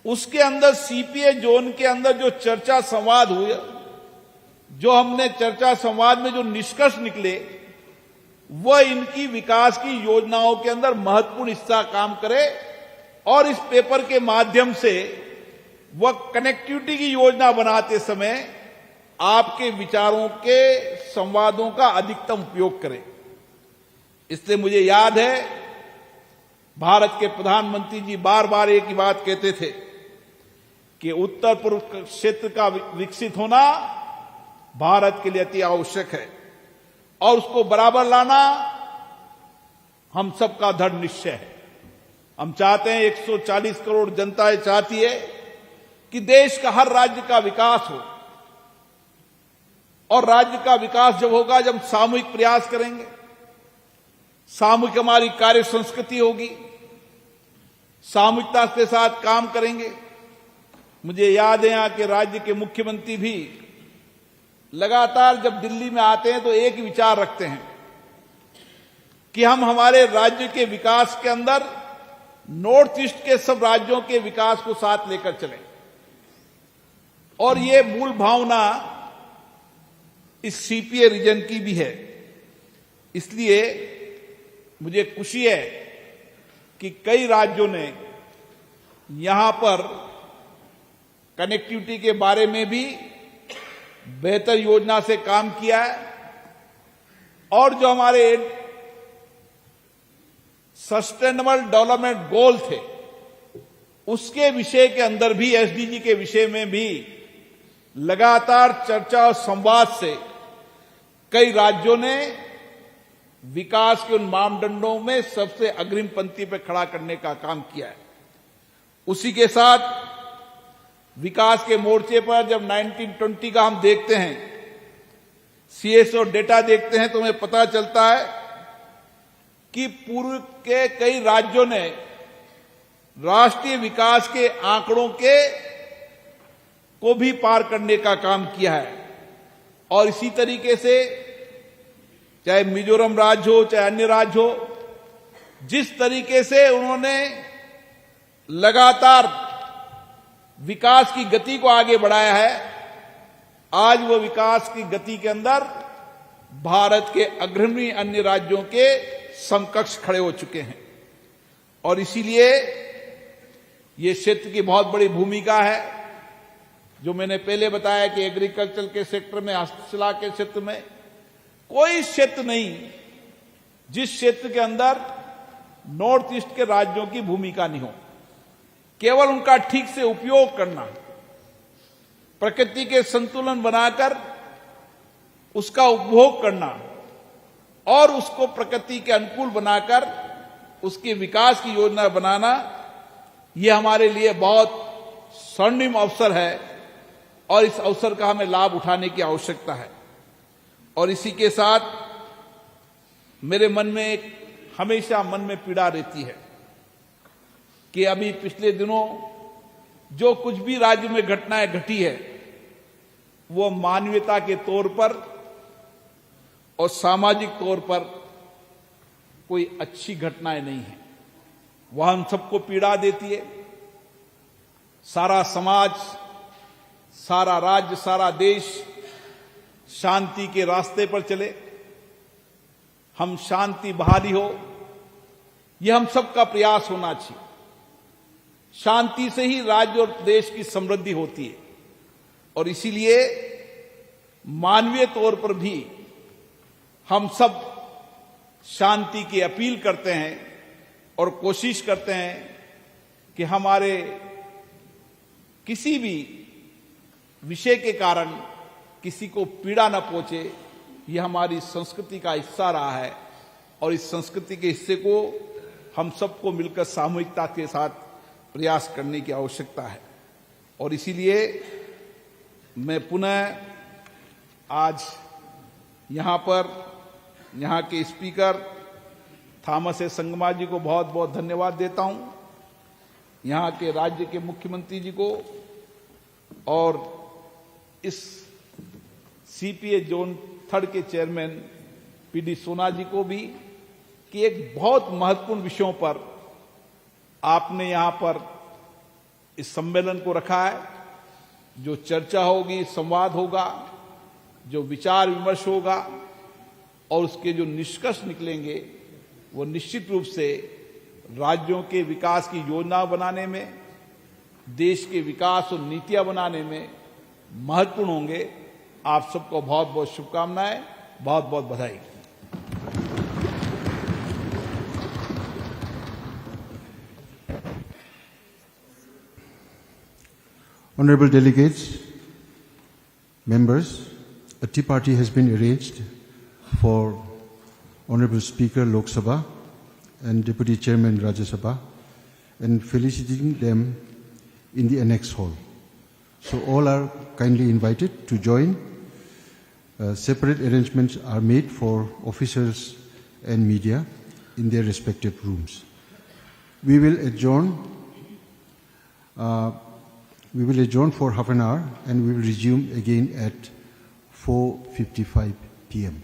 उसके अंदर सीपीए जोन के अंदर जो चर्चा संवाद हुए, जो हमने चर्चा संवाद में जो निष्कर्ष निकले, वह इनकी विकास की योजनाओं के अंदर महत्वपूर्ण हिस्सा काम करे और इस पेपर के माध्यम से वह कनेक्टिविटी की योजना बनाते समय आपके विचारों के संवादों का अधिकतम उपयोग करें। इसलिए मुझे याद है भारत के प्रधानमंत्री जी बार बार एक ही बात कहते थे कि उत्तर पूर्व क्षेत्र का विकसित होना भारत के लिए अति आवश्यक है और उसको बराबर लाना हम सबका दृढ़ निश्चय है। हम चाहते हैं, 140 करोड़ जनता चाहती है कि देश का हर राज्य का विकास हो, और राज्य का विकास जब होगा जब सामूहिक प्रयास करेंगे, सामूहिक हमारी कार्य संस्कृति होगी, सामूहिकता के साथ काम करेंगे। मुझे याद है यहां के राज्य के मुख्यमंत्री भी लगातार जब दिल्ली में आते हैं तो एक ही विचार रखते हैं कि हम हमारे राज्य के विकास के अंदर नॉर्थ ईस्ट के सब राज्यों के विकास को साथ लेकर चलें। और ये मूल भावना इस सीपीए रीजन की भी है। इसलिए मुझे खुशी है कि कई राज्यों ने यहां पर कनेक्टिविटी के बारे में भी बेहतर योजना से काम किया है और जो हमारे सस्टेनेबल डेवलपमेंट गोल थे उसके विषय के अंदर भी, एसडीजी के विषय में भी लगातार चर्चा और संवाद से कई राज्यों ने विकास के उन मापदंडों में सबसे अग्रिम पंक्ति पर खड़ा करने का काम किया है। उसी के साथ विकास के मोर्चे पर जब 1920 का हम देखते हैं, सीएसओ डेटा देखते हैं, तो हमें पता चलता है कि पूर्व के कई राज्यों ने राष्ट्रीय विकास के आंकड़ों को भी पार करने का काम किया है। और इसी तरीके से चाहे मिजोरम राज्य हो, चाहे अन्य राज्य हो, जिस तरीके से उन्होंने लगातार विकास की गति को आगे बढ़ाया है, आज वो विकास की गति के अंदर भारत के अग्रणी अन्य राज्यों के समकक्ष खड़े हो चुके हैं। और इसीलिए ये क्षेत्र की बहुत बड़ी भूमिका है, जो मैंने पहले बताया कि एग्रीकल्चर के सेक्टर में, हस्तशिला के क्षेत्र में कोई क्षेत्र नहीं जिस क्षेत्र के अंदर नॉर्थ ईस्ट के राज्यों की भूमिका नहीं हो। केवल उनका ठीक से उपयोग करना, प्रकृति के संतुलन बनाकर उसका उपभोग करना और उसको प्रकृति के अनुकूल बनाकर उसके विकास की योजना बनाना, यह हमारे लिए बहुत स्वर्णिम अवसर है और इस अवसर का हमें लाभ उठाने की आवश्यकता है। और इसी के साथ मेरे मन में एक हमेशा मन में पीड़ा रहती है कि अभी पिछले दिनों जो कुछ भी राज्य में घटनाएं घटी है वो मानवीयता के तौर पर और सामाजिक तौर पर कोई अच्छी घटनाएं नहीं है। वह हम सबको पीड़ा देती है। सारा समाज, सारा राज्य, सारा देश शांति के रास्ते पर चले, हम शांति बहाली हो, यह हम सबका प्रयास होना चाहिए। शांति से ही राज्य और देश की समृद्धि होती है। और इसीलिए मानवीय तौर पर भी हम सब शांति की अपील करते हैं और कोशिश करते हैं कि हमारे किसी भी विषय के कारण किसी को पीड़ा न पहुंचे। यह हमारी संस्कृति का हिस्सा रहा है और इस संस्कृति के हिस्से को हम सबको मिलकर सामूहिकता के साथ प्रयास करने की आवश्यकता है। और इसीलिए मैं पुनः आज यहाँ पर यहाँ के स्पीकर थॉमस ए संगमा जी को बहुत बहुत धन्यवाद देता हूँ, यहाँ के राज्य के मुख्यमंत्री जी को और इस सीपीए जोन 3 के चेयरमैन पीडी सोना जी को भी, कि एक बहुत महत्वपूर्ण विषयों पर आपने यहां पर इस सम्मेलन को रखा है। जो चर्चा होगी, संवाद होगा, जो विचार विमर्श होगा और उसके जो निष्कर्ष निकलेंगे वो निश्चित रूप से राज्यों के विकास की योजना बनाने में, देश के विकास और नीतियां बनाने में महत्वपूर्ण होंगे। आप सबको बहुत बहुत शुभकामनाएं, बहुत बहुत बधाई। Honorable delegates, members, a tea party has been arranged for Honorable Speaker Lok Sabha and Deputy Chairman Rajya Sabha, and felicitating them in the annex hall. So all are kindly invited to join. Separate arrangements are made for officers and media in their respective rooms. We will adjourn for half an hour and we will resume again at 4:55 p.m.